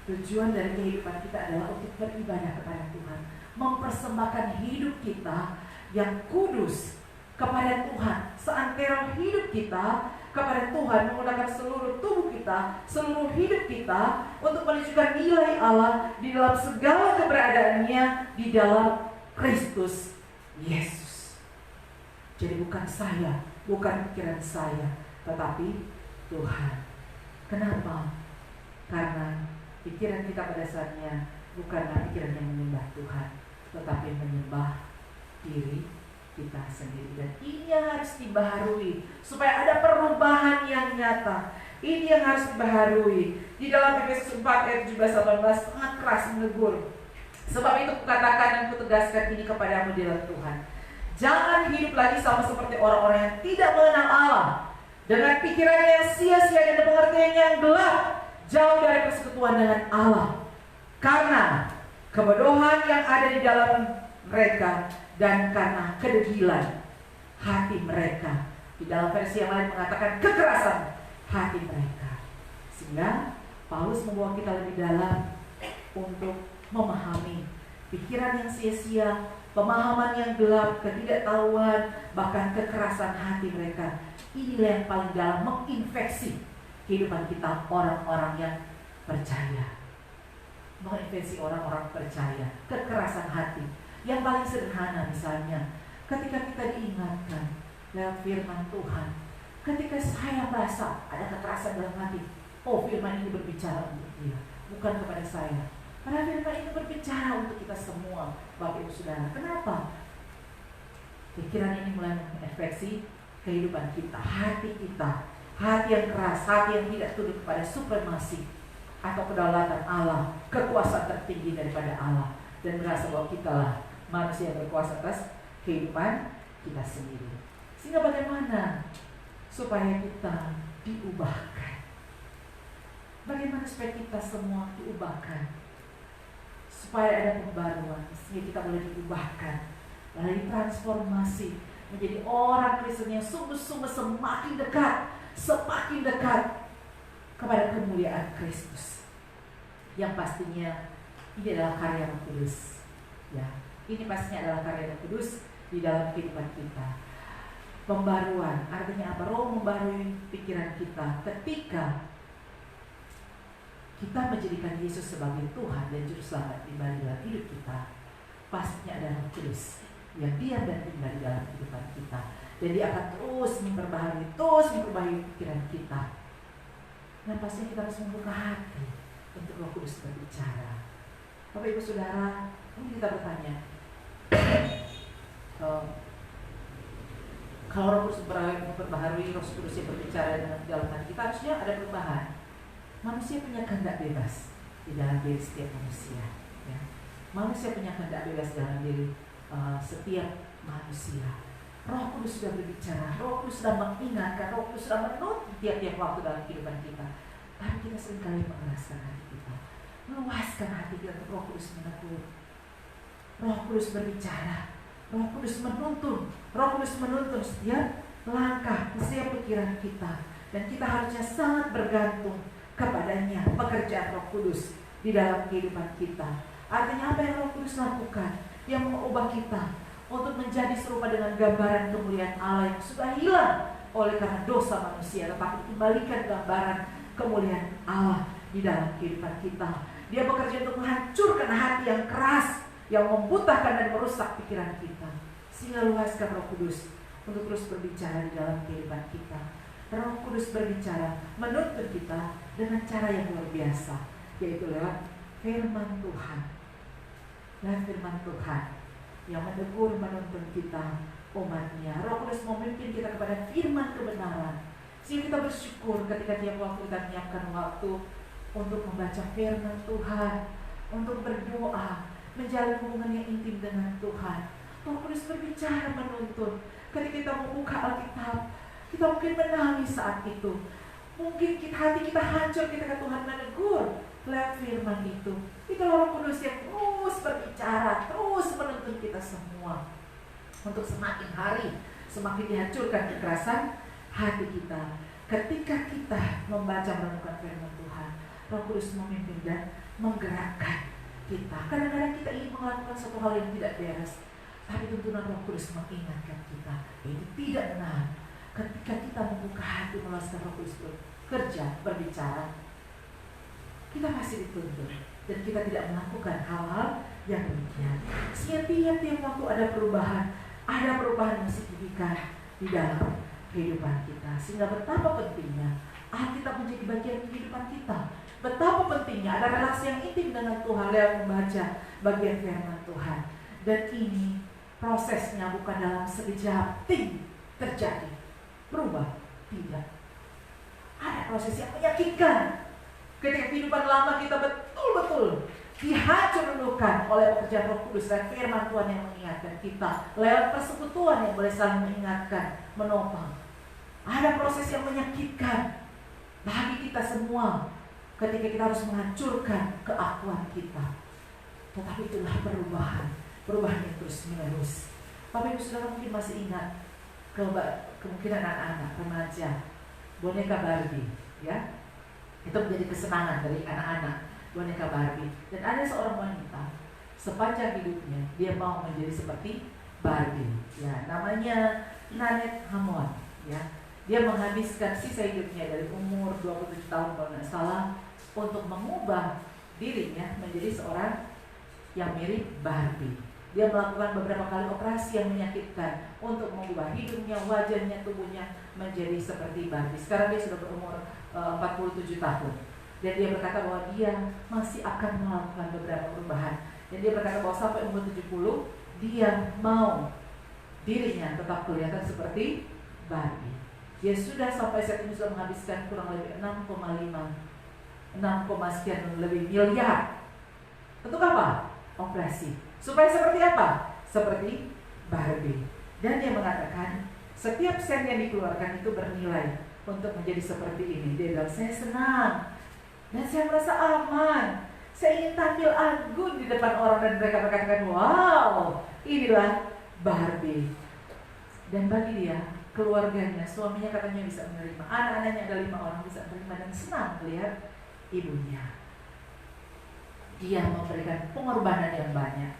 Tujuan dari kehidupan kita adalah untuk beribadah kepada Tuhan, mempersembahkan hidup kita yang kudus kepada Tuhan, seantero hidup kita kepada Tuhan, menggunakan seluruh tubuh kita, seluruh hidup kita untuk menunjukkan nilai Allah di dalam segala keberadaannya di dalam Kristus Yesus. Jadi bukan saya, bukan pikiran saya, tetapi Tuhan. Kenapa? Karena pikiran kita pada dasarnya bukanlah pikiran yang menyembah Tuhan, tetapi menyembah diri kita sendiri. Dan ini yang harus dibaharui supaya ada perubahan yang nyata. Ini yang harus dibaharui. Di dalam Efesus 4 ayat 17-18 sangat keras menegur. Sebab itu kukatakan dan kutegaskan ini kepadamu di dalam Tuhan, jangan hidup lagi sama seperti orang-orang yang tidak mengenal Allah, dengan pikiran yang sia-sia dan pengertian yang gelap, jauh dari persekutuan dengan Allah. Karena kebodohan yang ada di dalam mereka dan karena kedegilan hati mereka. Di dalam versi yang lain mengatakan kekerasan hati mereka. Sehingga Paulus membawa kita lebih dalam untuk memahami pikiran yang sia-sia, pemahaman yang gelap, ketidaktahuan, bahkan kekerasan hati mereka. Inilah yang paling dalam menginfeksi kehidupan kita, orang-orang yang percaya. Menginfeksi orang-orang percaya, kekerasan hati. Yang paling sederhana misalnya, ketika kita diingatkan lewat firman Tuhan Ketika saya merasa ada kekerasan dalam hati, oh firman ini berbicara untuk dia, bukan kepada saya. Karena firman ini berbicara untuk kita semua, Bapak Ibu Saudara. Kenapa? Pikiran ini mulai menginfeksi kehidupan kita, hati kita, hati yang keras, hati yang tidak tunduk kepada supremasi atau kedaulatan Allah, kekuasaan tertinggi daripada Allah, dan merasa bahwa kita lah manusia yang berkuasa atas kehidupan kita sendiri. Sehingga bagaimana supaya kita diubahkan? Bagaimana supaya kita semua diubahkan? Supaya ada pembaruan, sehingga kita boleh diubahkan, lalu transformasi menjadi orang Kristen yang sungguh-sungguh semakin dekat kepada kemuliaan Kristus. Yang pastinya ini adalah karya Roh Kudus. Ya, ini pastinya adalah karya Roh Kudus di dalam kehidupan kita. Pembaruan artinya apa? Roh membarui pikiran kita ketika kita menjadikan Yesus sebagai Tuhan dan Juru Selamat di dalam hidup kita. Pastinya ada Roh Kudus yang diam dan tinggal di dalam kehidupan kita, dan dia akan terus memperbaharui pikiran kita. Dan pastinya kita harus membuka hati untuk Roh Kudus berbicara. Bapak Ibu Saudara, ini kita bertanya, kalau Roh Kudus memperbaharui, Roh Kudus yang berbicara dalam hati kita, harusnya ada perubahan. Manusia punya kehendak bebas di dalam diri setiap manusia. Ya. Manusia punya kehendak bebas dalam diri setiap manusia. Roh Kudus sudah berbicara, Roh Kudus sudah mengingatkan, Roh Kudus sudah menuntun tiap-tiap waktu dalam kehidupan kita. Tapi kita seringkali mengeraskan hati kita, meluaskan hati kita untuk Roh Kudus menegur. Roh Kudus berbicara, Roh Kudus menuntun setiap langkah, setiap pikiran kita, dan kita harusnya sangat bergantung kepadanya, pekerjaan Roh Kudus di dalam kehidupan kita. Artinya apa yang Roh Kudus lakukan? Yang mengubah kita untuk menjadi serupa dengan gambaran kemuliaan Allah yang sudah hilang oleh karena dosa manusia, tetapi kembalikan gambaran kemuliaan Allah di dalam kehidupan kita. Dia bekerja untuk menghancurkan hati yang keras, yang membutahkan dan merusak pikiran kita, sehingga luaskan Roh Kudus untuk terus berbicara di dalam kehidupan kita. Roh Kudus berbicara, menuntun kita dengan cara yang luar biasa, yaitu lewat firman Tuhan. Dan firman Tuhan yang menegur, menuntun kita, umatnya. Roh Kudus memimpin kita kepada firman kebenaran, sehingga kita bersyukur ketika tiap waktu kita menyiapkan waktu untuk membaca firman Tuhan, untuk berdoa, menjalin hubungan yang intim dengan Tuhan. Roh Kudus berbicara, menuntun. Ketika kita membuka Alkitab, kita mungkin menangis saat itu, mungkin hati kita hancur ketika Tuhan menegur lewat firman itu. Itu Roh Kudus yang terus berbicara, terus menuntun kita semua untuk semakin hari semakin dihancurkan kekerasan hati kita. Ketika kita membaca, merenungkan firman Tuhan, Roh Kudus memimpin dan menggerakkan kita. Kadang-kadang kita ingin melakukan satu hal yang tidak beres, tapi tuntunan Roh Kudus mengingatkan kita, ini tidak benar. Ketika kita membuka hati, meluaskan Roh Kudus bekerja, berbicara, kita pasti dituntun, dan kita tidak melakukan hal-hal yang demikian. Setiap waktu ada perubahan yang signifikan di dalam kehidupan kita. Sehingga betapa pentingnya Alkitab menjadi bagian kehidupan kita. Betapa pentingnya ada relasi yang intim dengan Tuhan lewat membaca bagian firman Tuhan. Dan ini prosesnya bukan dalam sekejap terjadi, berubah, tidak. Ada proses yang meyakinkan. Ketika kehidupan lama kita betul-betul dihancurkan oleh pekerjaan Roh Kudus dan firman Tuhan yang mengingatkan kita lewat persekutuan yang boleh saling mengingatkan, menopang. Ada proses yang menyakitkan bagi kita semua ketika kita harus menghancurkan keakuan kita. Tetapi itulah perubahan yang terus menerus. Bapak Ibu Saudara mungkin masih ingat kemungkinan anak-anak remaja boneka Barbie, ya. Itu menjadi kesenangan dari anak-anak, boneka Barbie. Dan ada seorang wanita sepanjang hidupnya dia mau menjadi seperti Barbie, ya, namanya Nanette Hammond, ya. Dia menghabiskan sisa hidupnya dari umur 27 tahun kalau tidak salah untuk mengubah dirinya menjadi seorang yang mirip Barbie. Dia melakukan beberapa kali operasi yang menyakitkan untuk mengubah hidungnya, wajahnya, tubuhnya menjadi seperti Barbie. Sekarang dia sudah berumur 47 tahun. Dan dia berkata bahwa dia masih akan melakukan beberapa perubahan. Dan dia berkata bahwa sampai umur 70 dia mau dirinya tetap kelihatan seperti Barbie. Dia sudah sampai saat ini sudah menghabiskan kurang lebih 6 sekian lebih miliar. Untuk apa? Operasi. Supaya seperti apa? Seperti Barbie. Dan dia mengatakan setiap sen yang dikeluarkan itu bernilai untuk menjadi seperti ini. Dia bilang, saya senang dan saya merasa aman. Saya ingin tampil agung di depan orang dan mereka berkatakan, wow, inilah Barbie. Dan bagi dia, keluarganya, suaminya katanya bisa menerima, anak-anaknya ada 5 orang bisa menerima dan senang melihat ibunya. Dia memberikan pengorbanan yang banyak,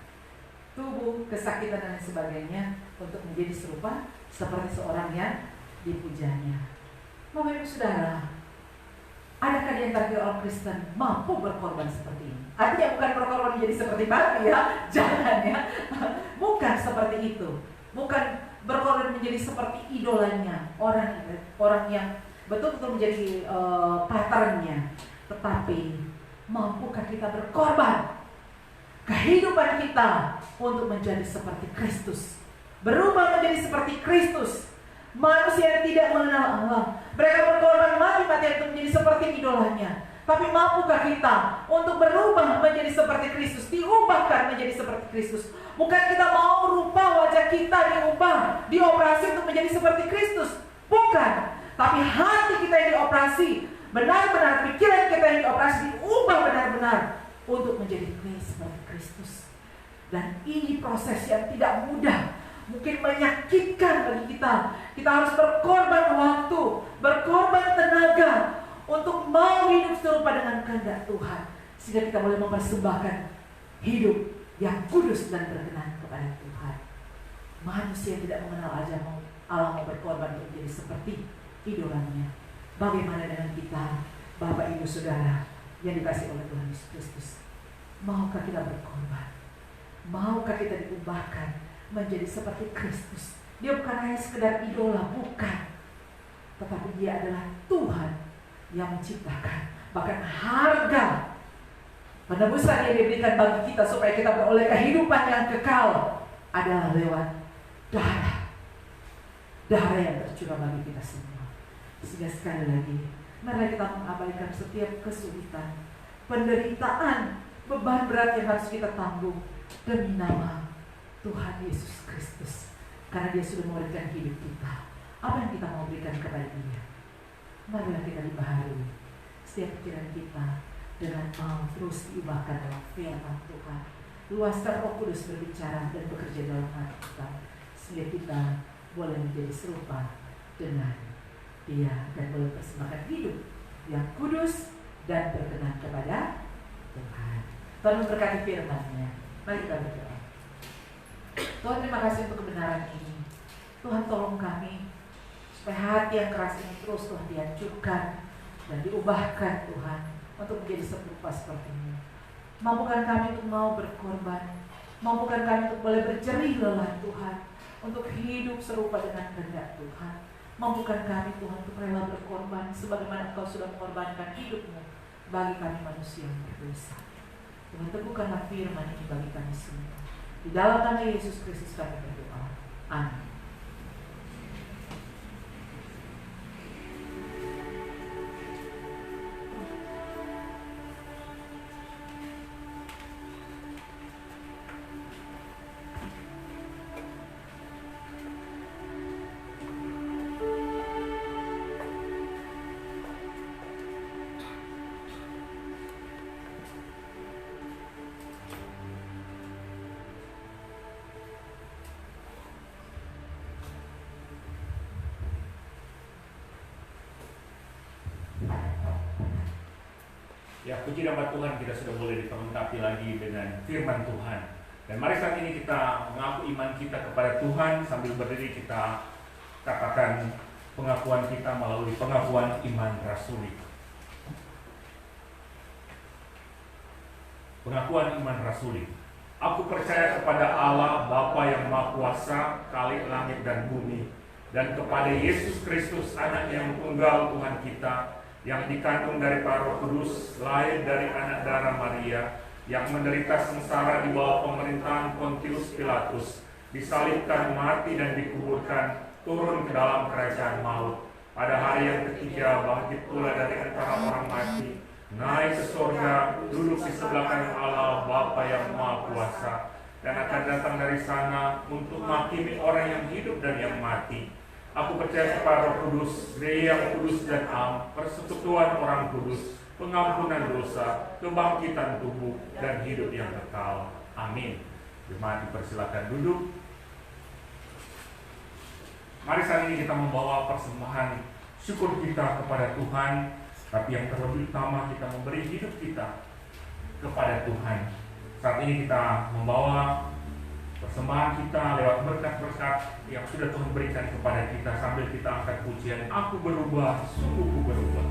tubuh, kesakitan dan sebagainya untuk menjadi serupa seperti seorang yang dipujanya. Bapak Ibu Saudara, adakah di antara kita orang Kristen mampu berkorban seperti ini? Artinya bukan berkorban menjadi seperti Barbie ya, jangan ya. Bukan seperti itu. Bukan berkorban menjadi seperti idolanya, orang yang betul-betul menjadi patternnya. Tetapi mampukah kita berkorban kehidupan kita untuk menjadi seperti Kristus, berubah menjadi seperti Kristus, manusia yang tidak mengenal Allah. Mereka berkorban mati-matian untuk menjadi seperti idolanya. Tapi mampukah kita untuk berubah menjadi seperti Kristus, diubahkan menjadi seperti Kristus? Bukan kita mau rupa wajah kita diubah, dioperasi untuk menjadi seperti Kristus, bukan. Tapi hati kita yang dioperasi, benar-benar pikiran kita yang dioperasi diubah benar-benar untuk menjadi seperti Kristus. Dan ini proses yang tidak mudah, mungkin menyakitkan bagi kita. Kita harus berkorban waktu, berkorban tenaga untuk mau hidup serupa dengan kehendak Tuhan, sehingga kita boleh mempersembahkan hidup yang kudus dan berkenan kepada Tuhan. Manusia tidak mengenal Allah mau berkorban untuk menjadi seperti idolanya. Bagaimana dengan kita, Bapak Ibu Saudara yang dikasihi oleh Tuhan Yesus Kristus? Maukah kita berkorban? Maukah kita diubahkan menjadi seperti Kristus? Dia bukan hanya sekedar idola, bukan. Tetapi dia adalah Tuhan yang menciptakan. Bahkan harga penebusan yang diberikan bagi kita supaya kita beroleh kehidupan yang kekal adalah lewat darah yang tercurah bagi kita semua. Sehingga sekali lagi, mari kita mengabaikan setiap kesulitan, penderitaan, beban berat yang harus kita tanggung demi nama Tuhan Yesus Kristus. Karena dia sudah memberikan hidup kita. Apa yang kita mau berikan kepada dia? Marilah kita dibaharui setiap pikiran kita dengan mau terus diubahkan dalam firman Tuhan. Luaskan Roh Kudus berbicara dan bekerja dalam hati kita, sehingga kita boleh menjadi serupa dengan dia dan boleh persembahkan hidup yang kudus dan berkenan kepada Tuhan. Tuhan memberkati firman-Nya. Mari kita berdoa. Tuhan, terima kasih untuk kebenaran ini. Tuhan, tolong kami supaya hati yang keras ini terus Tuhan dihancurkan dan diubahkan Tuhan untuk menjadi serupa seperti-Mu. Mampukan kami untuk mau berkorban, mampukan kami untuk boleh berjerih lelah Tuhan, untuk hidup serupa dengan kehendak Tuhan. Mampukan kami Tuhan untuk rela berkorban sebagaimana Engkau sudah mengorbankan hidup-Mu bagi kami manusia yang berdosa. Tuhan, teguhkanlah firman ini bagi kami semua. Di dalam nama Yesus Kristus kami berdoa. Amin. Ya, puji nama Tuhan, kita sudah boleh diperlengkapi lagi dengan firman Tuhan. Dan mari saat ini kita mengaku iman kita kepada Tuhan. Sambil berdiri kita katakan pengakuan kita melalui pengakuan iman rasuli. Pengakuan iman rasuli. Aku percaya kepada Allah Bapa yang Maha Kuasa, Khalik langit dan bumi, dan kepada Yesus Kristus, Anak yang tunggal Tuhan kita, yang dikandung dari Roh Kudus, lahir dari anak darah Maria, yang menderita sengsara di bawah pemerintahan Pontius Pilatus, disalibkan, mati dan dikuburkan, turun ke dalam kerajaan maut. Pada hari yang ketiga bangkit pula dari antara orang mati, naik ke surga, duduk di sebelah kanan Allah Bapa yang Maha Kuasa, dan akan datang dari sana untuk menghakimi orang yang hidup dan yang mati. Aku percaya kepada Roh Kudus, Gereja yang kudus dan am, persekutuan orang kudus, pengampunan dosa, kebangkitan tubuh, dan hidup yang kekal. Amin. Jemaat dipersilakan duduk. Mari saat ini kita membawa persembahan syukur kita kepada Tuhan, tapi yang terlebih utama kita memberi hidup kita kepada Tuhan. Saat ini kita membawa persembahan kita lewat berkat-berkat yang sudah Tuhan berikan kepada kita, sambil kita angkat pujian, Aku berubah, sungguh berubah.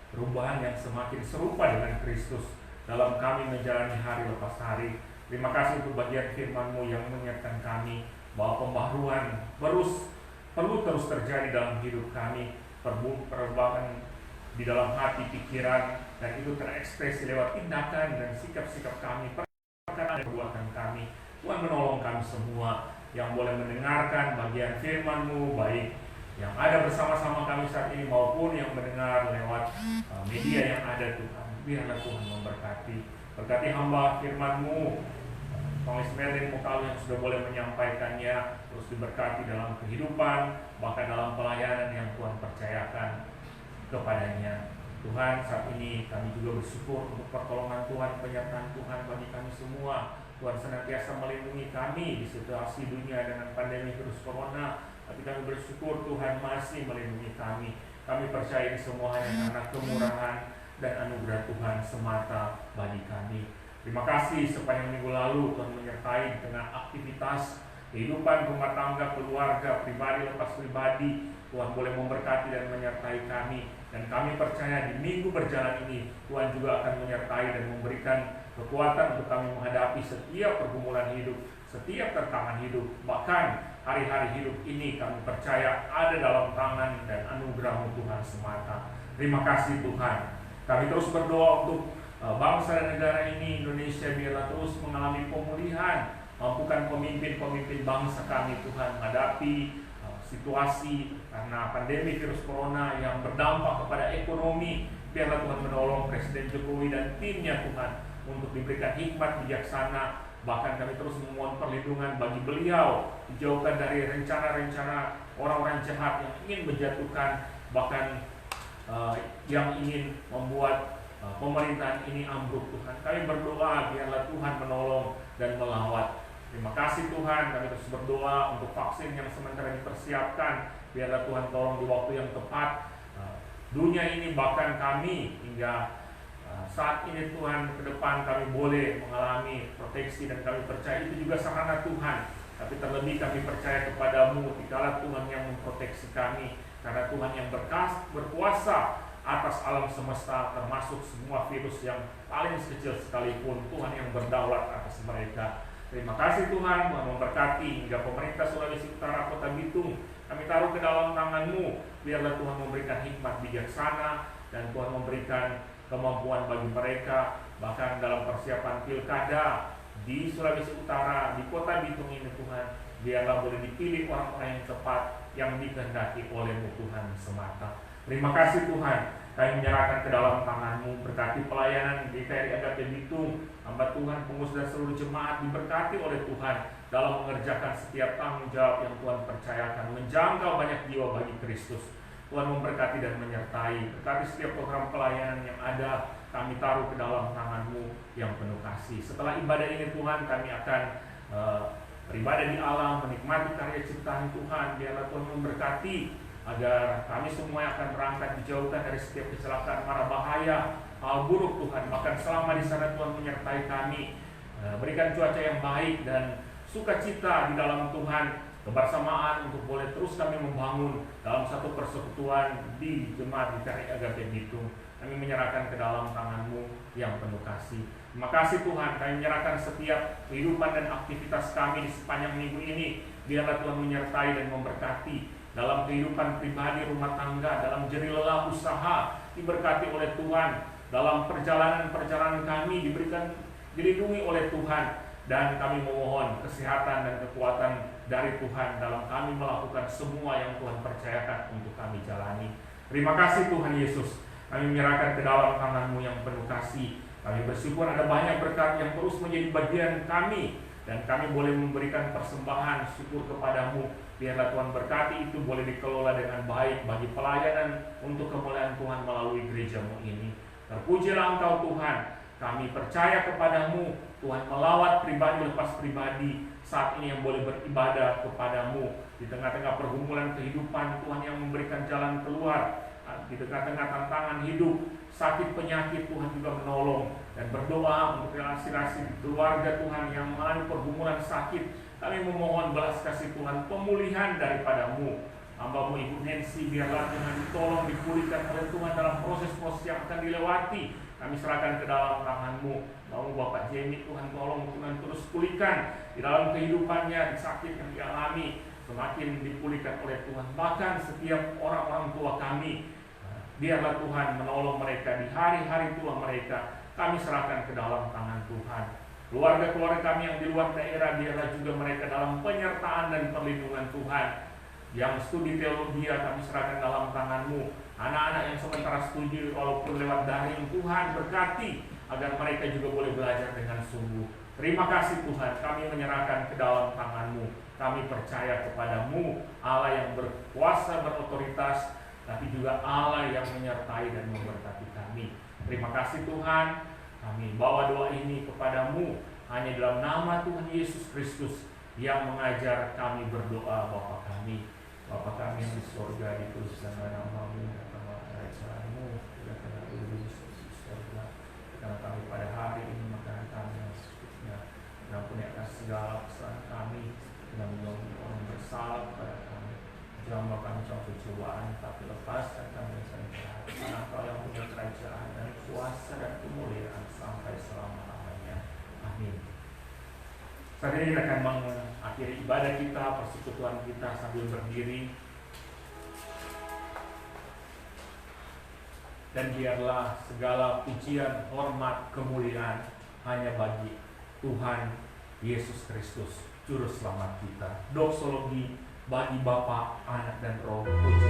Perubahan yang semakin serupa dengan Kristus dalam kami menjalani hari lepas hari. Terima kasih untuk bagian firman-Mu yang mengingatkan kami bahwa pembaharuan perlu terus terjadi dalam hidup kami, perubahan di dalam hati, pikiran, dan itu terekspresi lewat tindakan dan sikap-sikap kami, perkataan dan perbuatan kami. Tuhan menolong kami semua yang boleh mendengarkan bagian firman-Mu, baik yang ada bersama-sama kami saat ini maupun yang mendengar lewat media yang ada. Tuhan, biarlah Tuhan memberkati. Berkati hamba firman-Mu, Tulis Melin Mukalu yang sudah boleh menyampaikannya, terus diberkati dalam kehidupan, bahkan dalam pelayanan yang Tuhan percayakan kepadanya. Tuhan, saat ini kami juga bersyukur untuk pertolongan Tuhan, penyertaan Tuhan bagi kami semua. Tuhan senantiasa melindungi kami di situasi dunia dengan pandemi virus corona, tapi kami bersyukur Tuhan masih melindungi kami. Kami percaya ini semua hanya karena kemurahan dan anugerah Tuhan semata bagi kami. Terima kasih sepanjang minggu lalu Tuhan menyertai di tengah aktivitas kehidupan rumah tangga, keluarga, pribadi lepas pribadi. Tuhan boleh memberkati dan menyertai kami. Dan kami percaya di minggu berjalan ini Tuhan juga akan menyertai dan memberikan kekuatan untuk kami menghadapi setiap pergumulan hidup, setiap tantangan hidup. Bahkan hari-hari hidup ini kami percaya ada dalam tangan dan anugerah-Mu Tuhan semata. Terima kasih Tuhan. Kami terus berdoa untuk bangsa dan negara ini, Indonesia, biarlah terus mengalami pemulihan. Mampukan pemimpin-pemimpin bangsa kami Tuhan menghadapi situasi karena pandemi virus corona yang berdampak kepada ekonomi. Biarlah Tuhan menolong Presiden Jokowi dan timnya Tuhan untuk diberikan hikmat bijaksana. Bahkan kami terus memohon perlindungan bagi beliau, dijauhkan dari rencana-rencana orang-orang jahat yang ingin menjatuhkan, bahkan yang ingin membuat pemerintahan ini ambruk Tuhan. Kami berdoa biarlah Tuhan menolong dan melawat. Terima kasih Tuhan, kami terus berdoa untuk vaksin yang sementara dipersiapkan. Biarlah Tuhan tolong di waktu yang tepat. Dunia ini bahkan kami hingga saat ini Tuhan ke depan kami boleh mengalami proteksi dan kami percaya itu juga sarana Tuhan. Tapi terlebih kami percaya kepadamu dikala Tuhan yang memproteksi kami. Karena Tuhan yang berkuasa atas alam semesta termasuk semua virus yang paling kecil sekalipun. Tuhan yang berdaulat atas mereka. Terima kasih Tuhan, Tuhan memberkati hingga pemerintah Sulawesi Utara Kota Bitung. Kami taruh ke dalam tangan-Mu. Biarlah Tuhan memberikan hikmat bijaksana dan Tuhan memberikan kemampuan bagi mereka. Bahkan dalam persiapan pilkada di Sulawesi Utara, di Kota Bitung ini Tuhan, biarlah boleh dipilih orang-orang yang tepat yang dikehendaki oleh-Mu Tuhan semata. Terima kasih Tuhan. Kami menyerahkan ke dalam tangan-Mu, berkati pelayanan di GKRI Agape Bitung. Hamba Tuhan, pengurus dan seluruh jemaat diberkati oleh Tuhan dalam mengerjakan setiap tanggung jawab yang Tuhan percayakan, menjangkau banyak jiwa bagi Kristus. Tuhan memberkati dan menyertai. Berkati setiap program pelayanan yang ada, kami taruh ke dalam tangan-Mu yang penuh kasih. Setelah ibadah ini Tuhan, kami akan beribadah di alam, menikmati karya ciptaan Tuhan. Biarlah Tuhan memberkati agar kami semua akan berangkat dijauhkan dari setiap kecelakaan, mara bahaya, hal buruk Tuhan. Bahkan selama di sana Tuhan menyertai kami, berikan cuaca yang baik dan sukacita di dalam Tuhan, kebersamaan untuk boleh terus kami membangun dalam satu persekutuan di jemaat GKRI Agape Bitung. Kami menyerahkan ke dalam tangan-Mu yang penuh kasih. Terima kasih Tuhan, kami menyerahkan setiap kehidupan dan aktivitas kami di sepanjang minggu ini. Biarlah Tuhan menyertai dan memberkati dalam kehidupan pribadi, rumah tangga, dalam jerih lelah usaha, diberkati oleh Tuhan. Dalam perjalanan-perjalanan kami diberikan dilindungi oleh Tuhan. Dan kami memohon kesehatan dan kekuatan dari Tuhan dalam kami melakukan semua yang Tuhan percayakan untuk kami jalani. Terima kasih Tuhan Yesus. Kami menyerahkan ke dalam tangan-Mu yang penuh kasih. Kami bersyukur ada banyak berkat yang terus menjadi bagian kami. Dan kami boleh memberikan persembahan syukur kepada-Mu. Biarlah Tuhan berkati itu boleh dikelola dengan baik bagi pelayanan untuk kemuliaan Tuhan melalui gereja-Mu ini. Terpujilah Engkau Tuhan. Kami percaya kepada-Mu. Tuhan melawat pribadi lepas pribadi saat ini yang boleh beribadah kepada-Mu. Di tengah-tengah pergumulan kehidupan, Tuhan yang memberikan jalan keluar. Di tengah-tengah tantangan hidup, sakit penyakit, Tuhan juga menolong. Dan berdoa untuk relasi-relasi keluarga Tuhan yang mengalami pergumulan sakit. Kami memohon belas kasih Tuhan, pemulihan daripada-Mu. Hamba-Mu Ibu Nancy, biarlah Tuhan ditolong, dipulihkan oleh Tuhan dalam proses-proses yang akan dilewati. Kami serahkan ke dalam tangan-Mu. Mau Bapak Jamie, Tuhan tolong, Tuhan terus pulihkan di dalam kehidupannya, di sakit yang dialami, semakin dipulihkan oleh Tuhan. Bahkan setiap orang-orang tua kami, biarlah Tuhan menolong mereka di hari-hari tua mereka. Kami serahkan ke dalam tangan Tuhan. Keluarga-keluarga kami yang di luar daerah, biarlah juga mereka dalam penyertaan dan perlindungan Tuhan. Yang studi teologi kami serahkan dalam tangan-Mu. Anak-anak yang sementara studi walaupun lewat daring, Tuhan berkati agar mereka juga boleh belajar dengan sungguh. Terima kasih Tuhan, kami menyerahkan ke dalam tangan-Mu. Kami percaya kepada-Mu, Allah yang berkuasa, berotoritas, tapi juga Allah yang menyertai dan memberkati kami. Terima kasih Tuhan, kami bawa doa ini kepada-Mu hanya dalam nama Tuhan Yesus Kristus yang mengajar kami berdoa. Bapa kami, Bapa kami yang di surga, dikuduskanlah nama-Mu, datanglah kerajaan-Mu, datanglah dulu di surga. Karena kami pada hari ini makanan kami yang secukupnya, ampuni akan segala kesalahan kami, dan menolong orang bersalah kepada kami. Jangan bawa kami dalam pencobaan, tapi lepaskan kami dari jahat. Karena Engkau yang punya kerajaan dan kuasa dan kemuliaan sampai selama-lamanya. Amin. Saat ini kita akan mengakhiri ibadah kita, persekutuan kita sambil berdiri. Dan biarlah segala pujian, hormat, kemuliaan hanya bagi Tuhan Yesus Kristus, Juru Selamat kita. Doksologi bagi Bapa, Anak, dan Roh Kudus.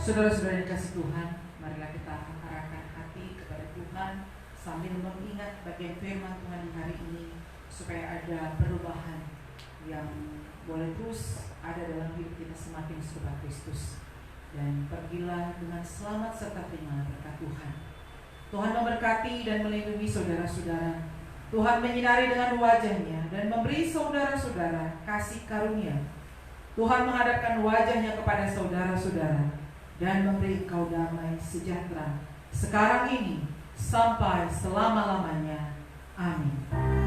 Saudara-saudara yang dikasih Tuhan, marilah kita mengarahkan hati kepada Tuhan sambil mengingat bagian firman Tuhan di hari ini, supaya ada perubahan yang boleh terus ada dalam hidup kita semakin serupa Kristus. Dan pergilah dengan selamat serta terimalah berkat Tuhan. Tuhan memberkati dan melindungi saudara-saudara. Tuhan menyinari dengan wajah-Nya dan memberi saudara-saudara kasih karunia. Tuhan menghadapkan wajah-Nya kepada saudara-saudara dan memberi engkau damai sejahtera sekarang ini sampai selama-lamanya. Amin.